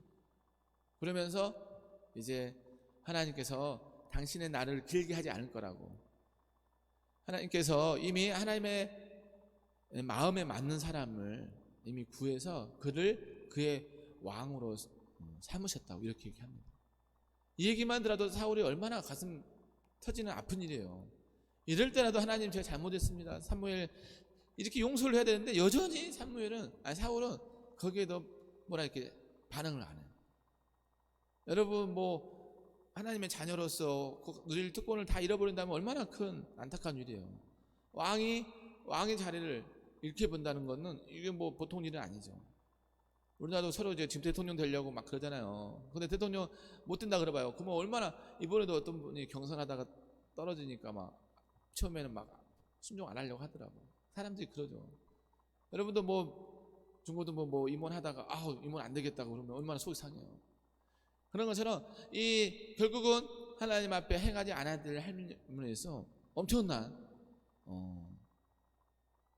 그러면서 이제 하나님께서 당신의 날을 길게 하지 않을 거라고, 하나님께서 이미 하나님의 마음에 맞는 사람을 이미 구해서 그를 그의 왕으로 삼으셨다고 이렇게 얘기합니다. 이 얘기만 들어도 사울이 얼마나 가슴 터지는 아픈 일이에요. 이럴 때라도 하나님 제가 잘못했습니다, 사무엘, 이렇게 용서를 해야 되는데 여전히 사울은 거기에도 이렇게 반응을 안 해요. 여러분 하나님의 자녀로서 누릴 특권을 다 잃어버린다면 얼마나 큰 안타까운 일이에요. 왕의 자리를 잃게 본다는 것은 이게 보통 일은 아니죠. 우리나라도 서로 이제 지금 대통령 되려고 막 그러잖아요. 근데 대통령 못 된다 그래봐요. 그러면 얼마나, 이번에도 어떤 분이 경선하다가 떨어지니까 처음에는 순종 안 하려고 하더라고. 사람들이 그러죠. 여러분도 중고도 임원하다가 임원 안 되겠다고 그러면 얼마나 속이 상해요. 그런 것처럼 결국은 하나님 앞에 행하지 않아야 될 할머니에서 엄청난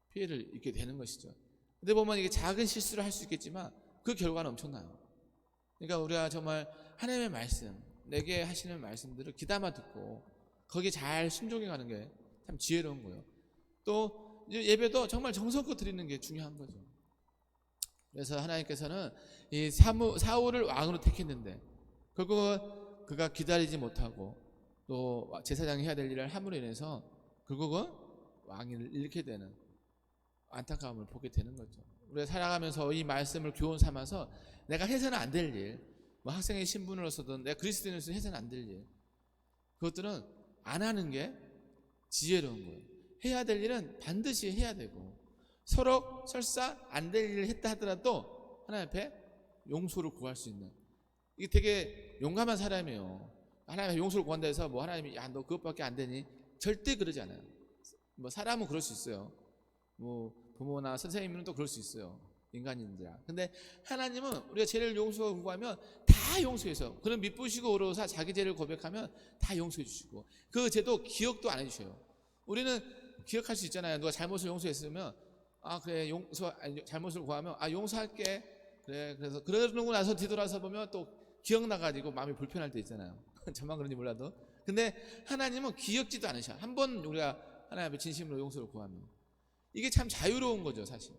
피해를 입게 되는 것이죠. 근데 보면 이게 작은 실수를 할 수 있겠지만 그 결과는 엄청나요. 그러니까 우리가 정말 하나님의 말씀, 내게 하시는 말씀들을 귀담아 듣고 거기에 잘 순종해 가는 게 참 지혜로운 거예요. 또 예배도 정말 정성껏 드리는 게 중요한 거죠. 그래서 하나님께서는 이 사울을 왕으로 택했는데 결국은 그가 기다리지 못하고 또 제사장이 해야 될 일을 함으로 인해서 결국은 왕위를 잃게 되는 안타까움을 보게 되는 거죠. 우리가 살아가면서 이 말씀을 교훈 삼아서 내가 해서는 안 될 일, 학생의 신분으로서든 내가 그리스도인으로서 해서는 안 될 일, 그것들은 안 하는 게 지혜로운 거예요. 해야 될 일은 반드시 해야 되고, 설사 안 될 일을 했다 하더라도 하나님 앞에 용서를 구할 수 있는, 이게 되게 용감한 사람이에요. 하나님의 용서를 구한다 해서 하나님이 너 그것밖에 안 되니? 절대 그러지 않아요. 사람은 그럴 수 있어요. 부모나 선생님은 또 그럴 수 있어요. 인간인지라. 근데 하나님은 우리가 죄를 용서 구하면 다 용서해서, 그런 밑부시고 오로사 자기 죄를 고백하면 다 용서해 주시고, 그 죄도 기억도 안 해주셔요. 우리는 기억할 수 있잖아요. 누가 잘못을 용서했으면 그래, 잘못을 구하면 용서할게, 그래, 그래서 그러고 나서 뒤돌아서 보면 또 기억나가지고 마음이 불편할 때 있잖아요. 저만 그런지 몰라도. 근데 하나님은 기억지도 않으셔. 한번 우리가 하나님 앞에 진심으로 용서를 구하면. 이게 참 자유로운 거죠, 사실.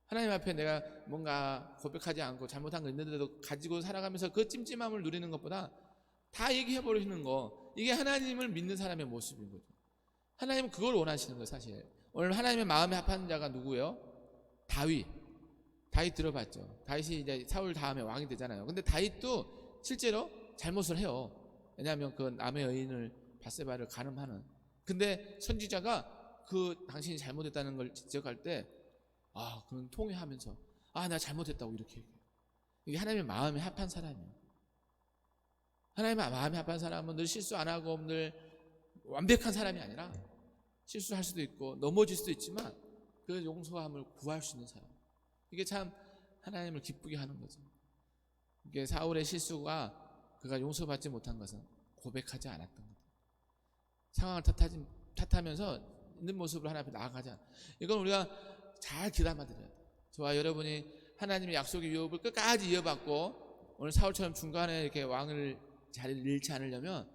하나님 앞에 내가 뭔가 고백하지 않고 잘못한 거 있는데도 가지고 살아가면서 그 찜찜함을 누리는 것보다 다 얘기해버리는 거, 이게 하나님을 믿는 사람의 모습인 거죠. 하나님은 그걸 원하시는 거예요, 사실. 오늘 하나님의 마음에 합한 자가 누구예요? 다윗 들어봤죠. 다윗이 이제 사울 다음에 왕이 되잖아요. 근데 다윗도 실제로 잘못을 해요. 왜냐하면 그 남의 여인을 밧세바를 간음하는. 근데 선지자가 그 당신이 잘못했다는 걸 지적할 때 그는 통회하면서 나 잘못했다고 이렇게 얘기해요. 이게 하나님의 마음에 합한 사람이에요. 하나님의 마음에 합한 사람은 늘 실수 안 하고 늘 완벽한 사람이 아니라 실수할 수도 있고 넘어질 수도 있지만 그 용서함을 구할 수 있는 사람. 이게 참 하나님을 기쁘게 하는 거죠. 이게 사울의 실수가 그가 용서받지 못한 것은 고백하지 않았던 거죠. 상황을 탓하면서 있는 모습으로 하나님 앞에 나아가지 않아. 이건 우리가 잘 귀담아 들어야 돼요. 저와 여러분이 하나님의 약속의 유업을 끝까지 이어받고 오늘 사울처럼 중간에 이렇게 왕을 자리를 잃지 않으려면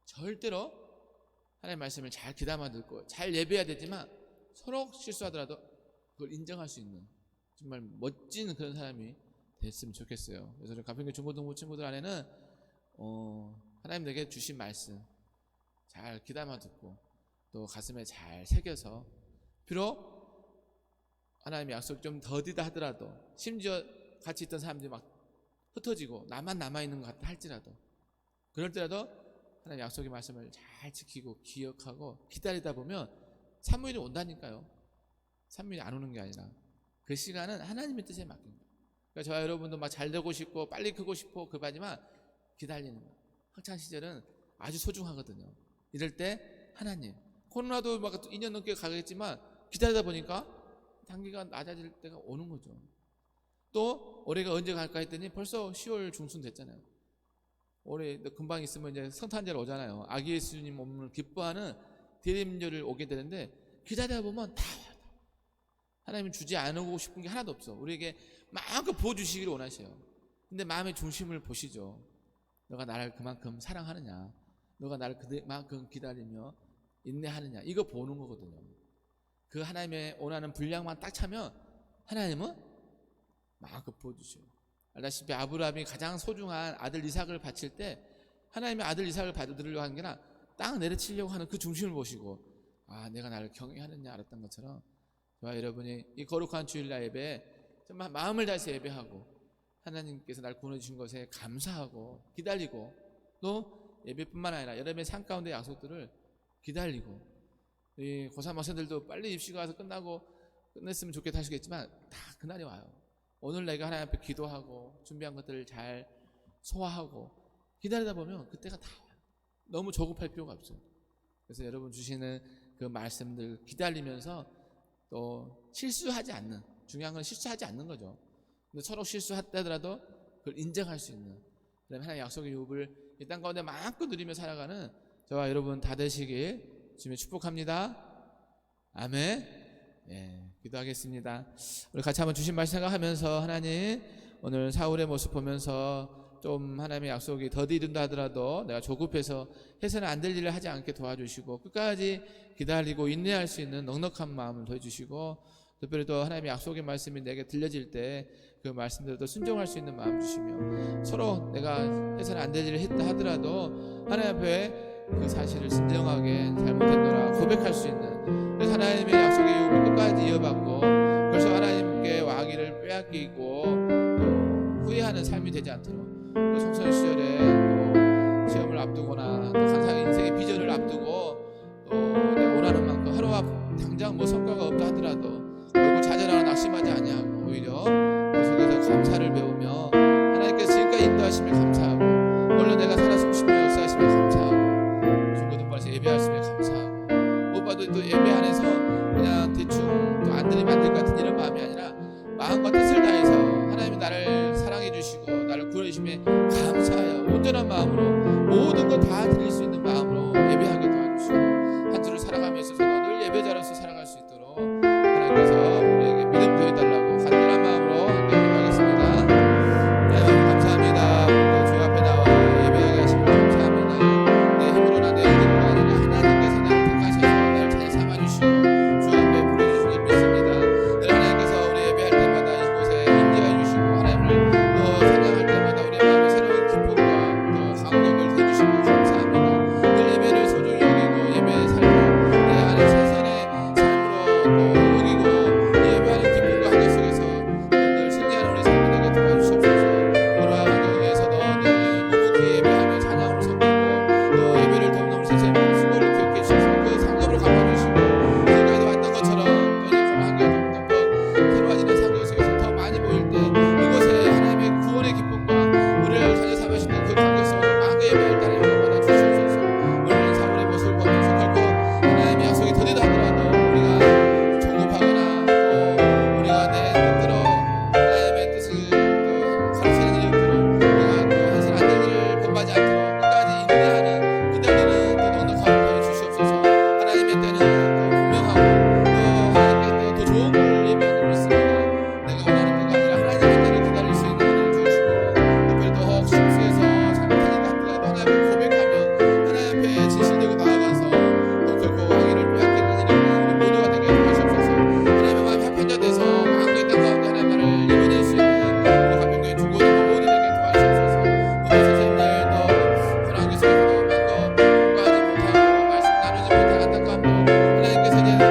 절대로 하나님의 말씀을 잘 귀담아 듣고 잘 예배해야 되지만 서로 실수하더라도 그걸 인정할 수 있는 정말 멋진 그런 사람이 됐으면 좋겠어요. 그래서 우리 가평교 중고등부 친구들 안에는 하나님 내게 주신 말씀 잘 귀담아 듣고 또 가슴에 잘 새겨서 비록 하나님의 약속 좀 더디다 하더라도 심지어 같이 있던 사람들이 막 흩어지고 나만 남아있는 것 같다 할지라도 그럴 때라도 하나님의 약속의 말씀을 잘 지키고 기억하고 기다리다 보면 산무일이 온다니까요. 산무일이 안 오는 게 아니라 그 시간은 하나님의 뜻에 맡긴 거예요. 그러니까 저와 여러분도 막 잘 되고 싶고 빨리 크고 싶고 급하지만 기다리는 거예요. 학창시절은 아주 소중하거든요. 이럴 때 하나님, 코로나도 막 2년 넘게 가겠지만 기다리다 보니까 단기가 낮아질 때가 오는 거죠. 또 올해가 언제 갈까 했더니 벌써 10월 중순 됐잖아요. 올해 금방 있으면 이제 성탄절 오잖아요. 아기 예수님 몸을 기뻐하는 대림절을 오게 되는데 기다리다 보면 다 와요. 하나님은 주지 않고 싶은 게 하나도 없어. 우리에게 마음껏 부어주시기를 원하셔요. 근데 마음의 중심을 보시죠. 너가 나를 그만큼 사랑하느냐, 너가 나를 그만큼 기다리며 인내하느냐, 이거 보는 거거든요. 그 하나님의 원하는 분량만 딱 차면 하나님은 마음껏 부어주셔요. 알다시피 아브라함이 가장 소중한 아들 이삭을 바칠 때 하나님의 아들 이삭을 받으려고 하는 게 아니라 땅 내려치려고 하는 그 중심을 보시고 내가 나를 경외하느냐 알았던 것처럼 저와 여러분이 이 거룩한 주일날 예배에 정말 마음을 다해서 예배하고 하나님께서 날 구원해주신 것에 감사하고 기다리고 또 예배뿐만 아니라 여러분의 삶 가운데 약속들을 기다리고 이 고3 학생들도 빨리 입시가 와서 끝냈으면 좋겠다 하시겠지만 다 그날이 와요. 오늘 내가 하나님 앞에 기도하고 준비한 것들을 잘 소화하고 기다리다 보면 그때가 다 와요. 너무 조급할 필요가 없어요. 그래서 여러분 주시는 그 말씀들 기다리면서 또 실수하지 않는, 중요한 건 실수하지 않는 거죠. 근데 서로 실수하더라도 그걸 인정할 수 있는, 그다음에 하나님의 약속의 유업을 이 땅 가운데 마음껏 누리며 살아가는 저와 여러분 다 되시길 주님의 축복합니다. 아멘. 기도하겠습니다. 우리 같이 한번 주신 말씀 생각하면서 하나님 오늘 사울의 모습 보면서 좀 하나님의 약속이 더디든다 하더라도 내가 조급해서 해서는 안 될 일을 하지 않게 도와주시고 끝까지 기다리고 인내할 수 있는 넉넉한 마음을 더해주시고 특별히 또 하나님의 약속의 말씀이 내게 들려질 때 그 말씀대로 순종할 수 있는 마음 주시며 서로 내가 해서는 안 될 일을 했다 하더라도 하나님 앞에 그 사실을 진정하게 잘못했노라 고백할 수 있는, 그래서 하나님의 약속의 유업을 끝까지 이어받고 그래서 하나님께 와기를 빼앗기고 또 후회하는 삶이 되지 않도록 또 청소년 시절에 또 시험을 앞두거나 또 항상 인생의 비전을 앞두고 또 내가 원하는 만큼 하루 앞 당장 뭐 성과가 없다 하더라도 결국 좌절하거나 낙심하지 아니하고 오히려 그 속에서 감사를 배우며 하나님께서 지금까지 인도하심에 감사하고 물론 내가 살아서 싶은 역사하심에 감사하고 중고등부에서 예배하심에 감사하고 무엇보다도 또 예배 안에서 그냥 대충 또 안 드리면 안 될 것 같은 이런 마음이 아니라 마음과 뜻을 다해서 하나님이 나를 사랑해 주시고 나를 구원해 주심에 감사하여 온전한 마음으로 모든 것 다 드릴 수 있는 마음으로 예배하게 도와주시고 한 주를 살아가며 있어서도 늘 예배자로서 살아갈 수 있도록 하나님께서 우리에게 믿음 더해달라고 간절한 마음으로 함께 기도하겠습니다. 하나님 감사합니다. 오늘도 주의 앞에 나와 예배하게 하시면 감사합니다. 내 힘으로나 내 의지로나 아니라 하나님께서 나를 택하셔서 나를 찾아 삼아주시고 주 앞에 부르주시기를 하시는 그 관계성으로 마음과 예배할 때는 영광받아 주시옵소서. 오늘 사울의 모습을 보면서 결코 하나님의 약속이 더디다 하더라도 우리가 조급하거나 또 우리가 내 뜻대로 하나님의 뜻을 또 가르치는 일들을 우리가 또 해서는 안 될 일을 범하지 않도록 끝까지 인내하는 기다리는 또 넉넉함을 더해 주시옵소서. 하나님의 때는 또 분명하고 또 하나님께 또 좋은 걸 예비하는 줄 있습니다. 내가 원하는 때가 아니라 하나님의 때를 기다릴 수 있는 은혜를 주시고 특별히 또 혹시 실수해서 잘못하는 것 같더라도 하나님을 고백하며 하나님 앞에 진실되고 나아가서 또 결코 왕위를 빼앗기는 일이 우리 모두가 되게 도와주옵소서. 하나님의 마음이 합한 자 돼서 마음과 있던 가운데 하나님 나를 이뤄낼 수 있는 우리 가평교회 중고등부 모두 되게 도와주옵소서. 우리 선생님들도 하나님께서도 마음껏 공부하지 못하고 말씀 나누지 못한 안타까움도 하나님께서 이제 그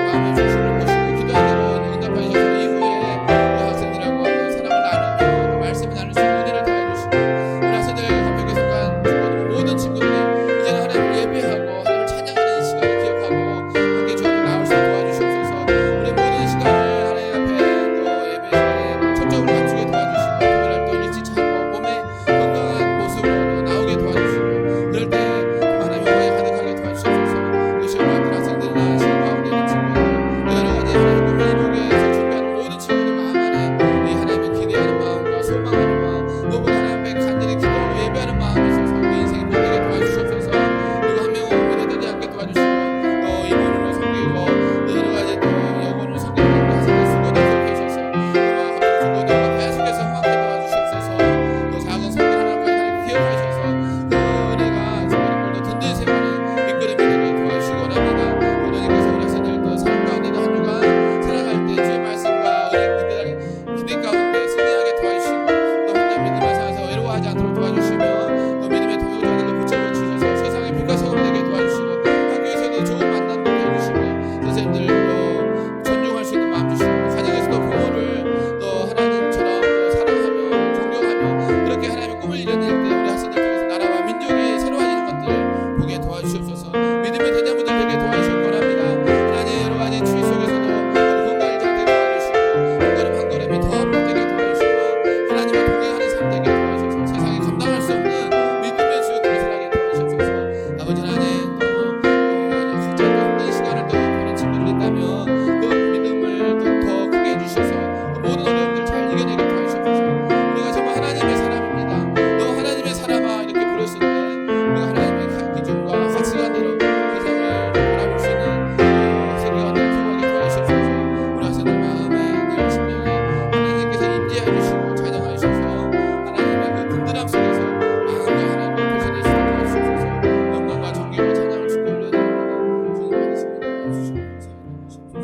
마음의 중심을 보시고 기도한 대로 응답하셔서 이후에 그 학생들하고 또 사랑을 나누며 또 말씀을 나눌 수 있는 은혜를 더해주시고 우리 학생들 가평교회 속한 중고등부 모든 친구들이 이제는 하나님을 예배하고 하나님을 찬양하는 이 시간을 기억하고 함께 주 앞에 나올 수 있게 도와주시옵소서. 우리 모든 시간을 하나님 앞에 또 예배 시간에 초점을 맞추게 도와주시고 특별히 또 일찍 자고 몸에 건강한 모습으로 또 나오게 도와주시고 그럴 때 하나님 영광에 가득하게 도와주시옵소서. 또 시험 같은 학생들이나 시험 가운데 있는 친구들 여러 가지 하나님 꿈을 이루게 해서 준비하는 모든 친구들 마음 안에 이 하나님을 기대하는 마음과 소망하는 마음 무엇보다 하나님 앞에 간절히 기도하고 예배하는 마음이 있어서 그 인생이 복되게 도와주시옵소서. 그리고 한 명은 믿어들지 않게 도와주시고 또 이문으로 섬기고 또 여러 가지 또 여군으로 섬기는 학생들 수고도 기억해주셔서 중고등과 계속해서 함께 도와주시옵소서. 또 작은 성들 하나까지 하나님 기억하셔서 그 은혜가 저버림들도 든든히 세우는 이끌림이 되게 도와주시기 원합니다. 부모님께서 우리 학생들 또 삶 가운데도 한 주간 살아갈 때 주의 말씀과 은혜 기대 가운데 승리하게 도와주시고 또 혼자 믿음을 살아서 외로워하지 않도록 도와주시며 또 믿음의 도요자들도 붙잡아 주셔서 세상의 빛과 소금 되게 도와주시고 학교에서도 좋은 만남도 해주시고 선생님들도 존중할 수 있는 마음 주시고 가정에서도 부모를 또 하나님처럼 또 사랑하며 존경하며 그렇게 하나님의 꿈을 이뤄낼 때 우리 학생들 통해서 나라와 민족이 새로워지는 것들을 보게 도와주시옵소서. 믿음의 대장부들 되게 도와주시기 원합니다. 하나님 여러 가지 주의 속에서도 건강을 잘 되게 도와주시고 한 걸음 한 걸음이 더 되게 도와주시고 하나님과 동행하는 삶 되게 도와주셔서 세상에 감당할 수 없는 믿음의 주역들을 살아게 도와주셔서 아버지 하나님 또 각자 힘든 시간을 또 보는 친구들이 있다면 그 믿음을 더 크게 해주셔서 그 모든 어려움들을 잘 이겨내게 도와주셔서 우리가 정말 하나님의 사람입니다. 너 하나님의 사람아 이렇게 부르실 때 우리가 하나님의 기준과 가치관대로 세상을 바라볼 수 있는 세계관을 소화하게 도와주셔서 우리 학생들 마음에 늘 심령에 하나님께서 임재해 주시고 찬양하셔서 하나님의 그 든든함 속에서 마음과 하나님과 교제될 수 있게 도와주셔서 영광과 존귀와 찬양을 주께 올려드립니다. 주님 말씀을 도와주시고 사랑하시옵소서.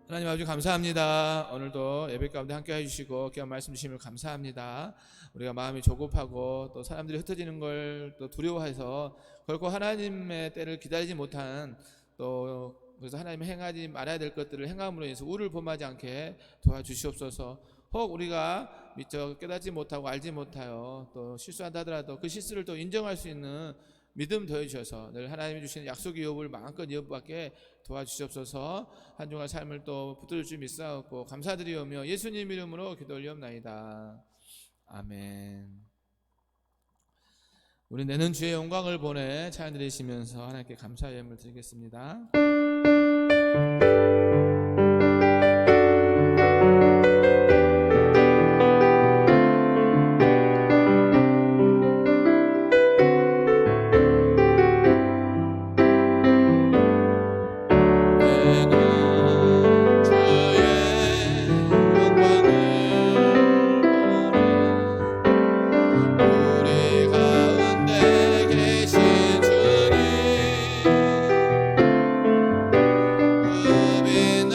하나님 아버지 감사합니다. 오늘도 예배 가운데 함께 해주시고 귀한 말씀 주심을 감사합니다. 우리가 마음이 조급하고 또 사람들이 흩어지는 걸 또 두려워해서 결코 하나님의 때를 기다리지 못한 또 그래서 하나님 행하지 말아야 될 것들을 행함으로 인해서 우를 범하지 않게 도와주시옵소서. 혹 우리가 미처 깨닫지 못하고 알지 못하여 또 실수한다 하더라도 그 실수를 또 인정할 수 있는 믿음 더해주셔서 늘 하나님이 주시는 약속의 유업을 마음껏 이어받게 도와주시옵소서. 한 주간 삶을 또 붙들 줄 믿사옵고 감사드리오며 예수님 이름으로 기도 올리옵나이다. 아멘. 우리 내는 주의 영광을 보내 찬양 드리시면서 하나님께 감사의 예물 드리겠습니다. 주님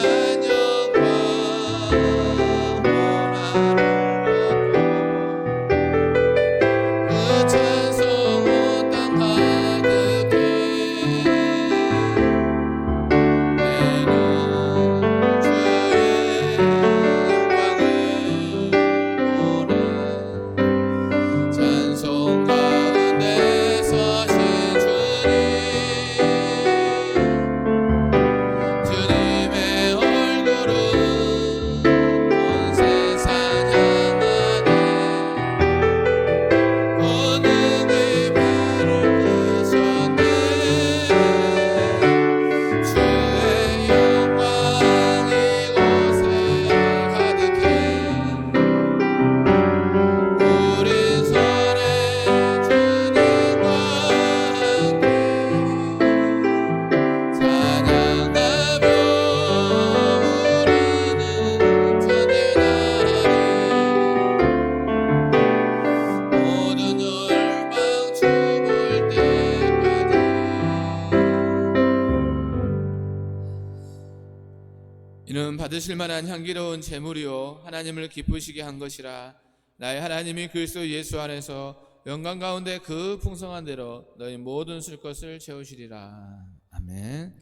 받으실 만한 향기로운 제물이요 하나님을 기쁘시게 한 것이라. 나의 하나님이 그리스도 예수 안에서 영광 가운데 그 풍성한 대로 너희 모든 쓸 것을 채우시리라. 아멘.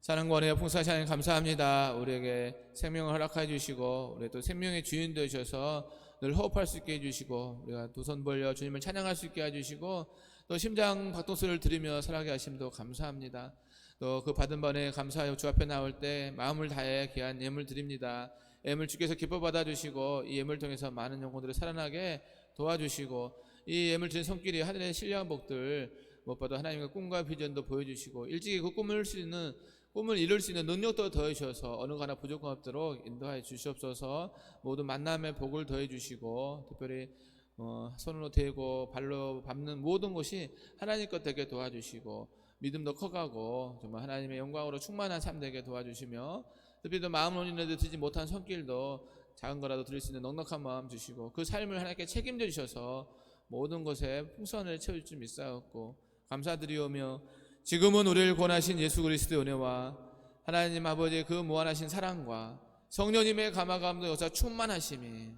사랑과 은혜와 풍성하신 하나님 감사합니다. 우리에게 생명을 허락해 주시고 우리 또 생명의 주인 되셔서 늘 호흡할 수 있게 해주시고 우리가 두 손 벌려 주님을 찬양할 수 있게 해주시고 또 심장 박동소리를 들으며 살아가게 하심도 감사합니다. 또 그 받은 번에 감사하여 주 앞에 나올 때 마음을 다해 귀한 예물 드립니다. 예물 주께서 기뻐 받아주시고 이 예물 통해서 많은 영혼들을 살아나게 도와주시고 이 예물 드린 손길이 하늘의 신령한 복들 무엇보다 하나님의 꿈과 비전도 보여주시고 일찍이 그 꿈을 이룰 수 있는 능력도 더해주셔서 어느 하나 부족함 없도록 인도하여 주시옵소서. 모든 만남의 복을 더해주시고 특별히 손으로 대고 발로 밟는 모든 것이 하나님 것 되게 도와주시고 믿음도 커가고 정말 하나님의 영광으로 충만한 삶 되게 도와주시며 특별히 또 마음을 올리는데 드지 못한 손길도 작은 거라도 드릴 수 있는 넉넉한 마음 주시고 그 삶을 하나님께 책임져 주셔서 모든 것에 풍성을 채울 줄 믿사옵고 감사드리오며 지금은 우리를 권하신 예수 그리스도의 은혜와 하나님 아버지의 그 무한하신 사랑과 성령님의 감화감도 역사 충만하심이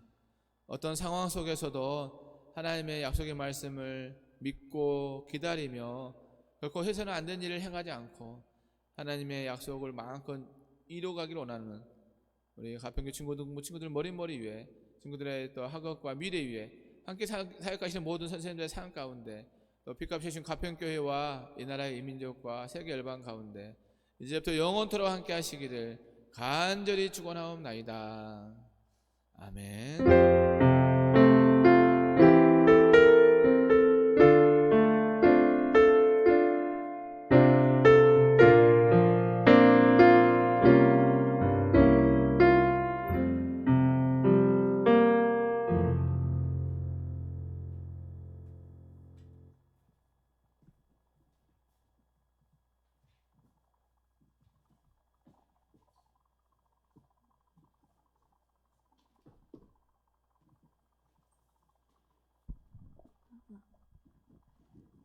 어떤 상황 속에서도 하나님의 약속의 말씀을 믿고 기다리며 결코 해서는 안 된 일을 행하지 않고 하나님의 약속을 마음껏 이루어가기를 원하는 우리 가평교 친구들 머릿머리 위에 친구들의 또 학업과 미래 위에 함께 사역하시는 모든 선생님들의 삶 가운데 또 핏값 주신 가평교회와 이 나라의 이민족과 세계 열방 가운데 이제부터 영원토록 함께 하시기를 간절히 축원하옵나이다. 아멘.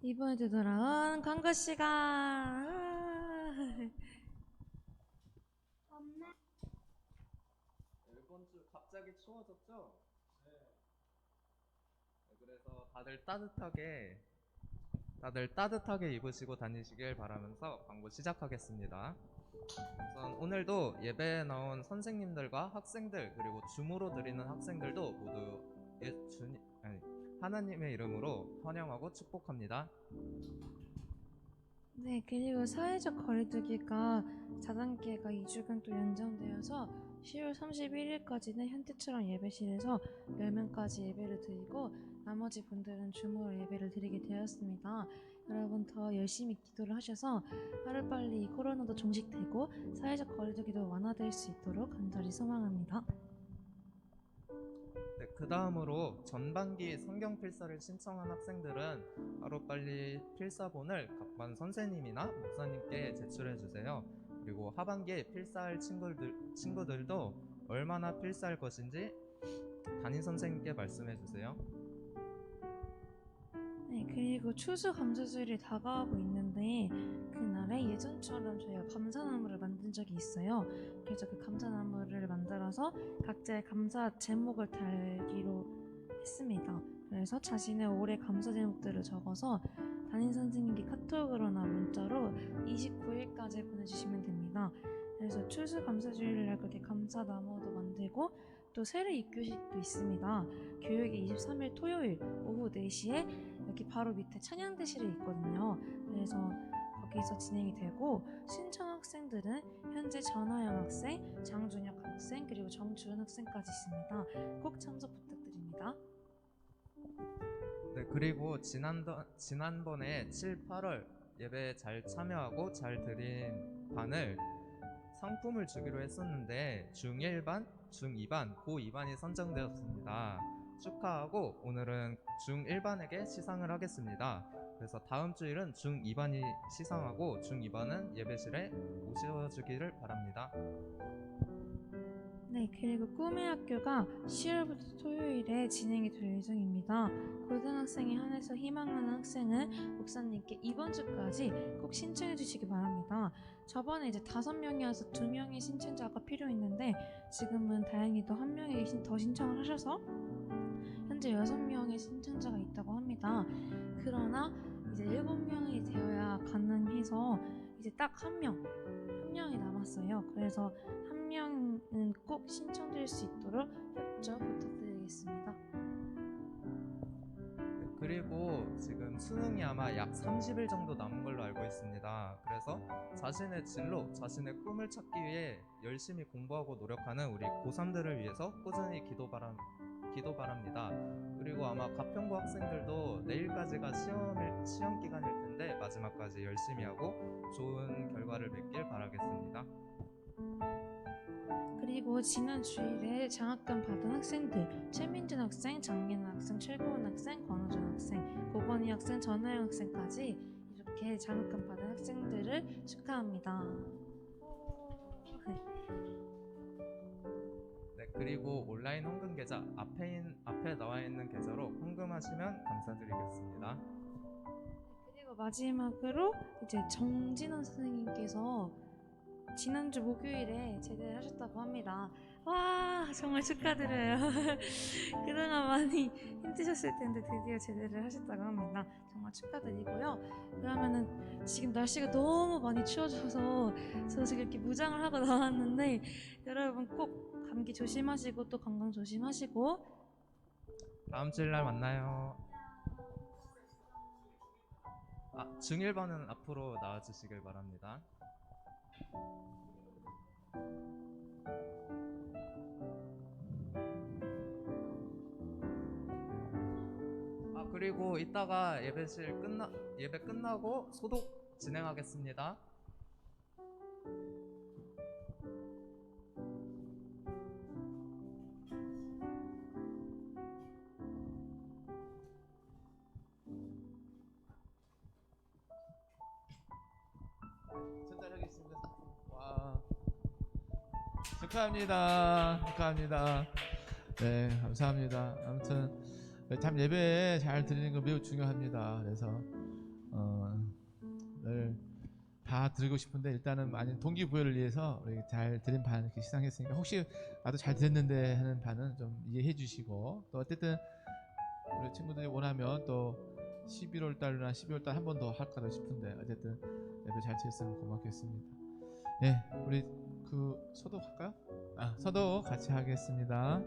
이번에 돌아온 광고 시간. 이번 주 갑자기 추워졌죠? 네. 그래서 다들 따뜻하게 입으시고 다니시길 바라면서 광고 시작하겠습니다. 우선 오늘도 예배에 나온 선생님들과 학생들 그리고 줌으로 드리는 학생들도 모두 하나님의 이름으로 환영하고 축복합니다. 네, 그리고 사회적 거리두기가 4단계가 2주간 또 연장되어서 10월 31일까지는 현재처럼 예배실에서 10명까지 예배를 드리고 나머지 분들은 줌으로 예배를 드리게 되었습니다. 여러분 더 열심히 기도를 하셔서 하루빨리 코로나도 종식되고 사회적 거리두기도 완화될 수 있도록 간절히 소망합니다. 네, 그 다음으로 전반기 성경 필사를 신청한 학생들은 하루빨리 필사본을 각 반 선생님이나 목사님께 제출해 주세요. 그리고 하반기에 필사할 친구들도 얼마나 필사할 것인지 담임 선생님께 말씀해 주세요. 네, 그리고 추수감사주일이 다가오고 있는데 그날에 예전처럼 저희가 감사나무를 만든 적이 있어요. 그래서 그 감사나무를 만들어서 각자의 감사 제목을 달기로 했습니다. 그래서 자신의 올해 감사 제목들을 적어서 담임 선생님께 카톡으로나 문자로 29일까지 보내주시면 됩니다. 그래서 추수감사주일날 그렇게 감사나무도 만들고 또 세례 입교식도 있습니다. 교육이 23일 토요일 오후 4시에 여기 바로 밑에 찬양대실이 있거든요. 그래서 거기서 진행이 되고 신청 학생들은 현재 전하영 학생, 장준혁 학생 그리고 정주은 학생까지 있습니다. 꼭 참석 부탁드립니다. 네, 그리고 지난번에 7, 8월 예배에 잘 참여하고 잘 드린 반을 상품을 주기로 했었는데 중1반, 중2반, 고2반이 선정되었습니다. 축하하고 오늘은 중1반에게 시상을 하겠습니다. 그래서 다음 주일은 중2반이 시상하고 중2반은 예배실에 오셔주기를 바랍니다. 네, 그리고 꿈의 학교가 10월부터 토요일에 진행이 될 예정입니다. 고등학생에 한해서 희망하는 학생은 목사님께 이번 주까지 꼭 신청해 주시기 바랍니다. 저번에 이제 5명이어서 2명의 신청자가 필요했는데 지금은 다행히도 1명이 더 신청을 하셔서 현재 6명의 신청자가 있다고 합니다. 그러나 이제 7명이 되어야 가능해서 이제 딱 한 명이 남았어요. 그래서 한 명은 꼭 신청될 수 있도록 협조 부탁드리겠습니다. 그리고 지금 수능이 아마 약 30일 정도 남은 걸로 알고 있습니다. 그래서 자신의 진로, 자신의 꿈을 찾기 위해 열심히 공부하고 노력하는 우리 고3들을 위해서 꾸준히 기도 바랍니다. 그리고 아마 가평고 학생들도 내일까지가 시험 기간일 텐데 마지막까지 열심히 하고 좋은 결과를 맺길 바라겠습니다. 그리고 지난 주일에 장학금 받은 학생들 최민준 학생, 장민호 학생, 최고원 학생, 권호준 학생, 고건희 학생, 전하영 학생까지 이렇게 장학금 받은 학생들을 축하합니다. 네, 그리고 온라인 헌금 계좌 앞에 나와 있는 계좌로 헌금하시면 감사드리겠습니다. 그리고 마지막으로 이제 정진원 선생님께서 지난주 목요일에 제대를 하셨다고 합니다. 와, 정말 축하드려요. 그동안 많이 힘드셨을 텐데 드디어 제대를 하셨다고 합니다. 정말 축하드리고요. 그러면은 지금 날씨가 너무 많이 추워져서 저 지금 이렇게 무장을 하고 나왔는데 여러분 꼭 감기 조심하시고 또 건강 조심하시고 다음 주일날 만나요. 중1번은 앞으로 나와주시길 바랍니다. 그리고 이따가 예배 끝나고 소독 진행하겠습니다. 전달하겠습니다. 와, 축하합니다. 네, 감사합니다. 아무튼 참 예배 잘 드리는 거 매우 중요합니다. 그래서 늘 다 드리고 싶은데 일단은 많은 동기부여를 위해서 우리 잘 드린 반 이렇게 시상했으니까 혹시 나도 잘 드렸는데 하는 반은 좀 이해해 주시고 또 어쨌든 우리 친구들이 원하면 또 11월 달이나 12월 달 한 번 더 할까 싶은데 어쨌든 예배 잘 드렸으면 고맙겠습니다. 네, 우리 그 소독할까요? 소독 같이 하겠습니다.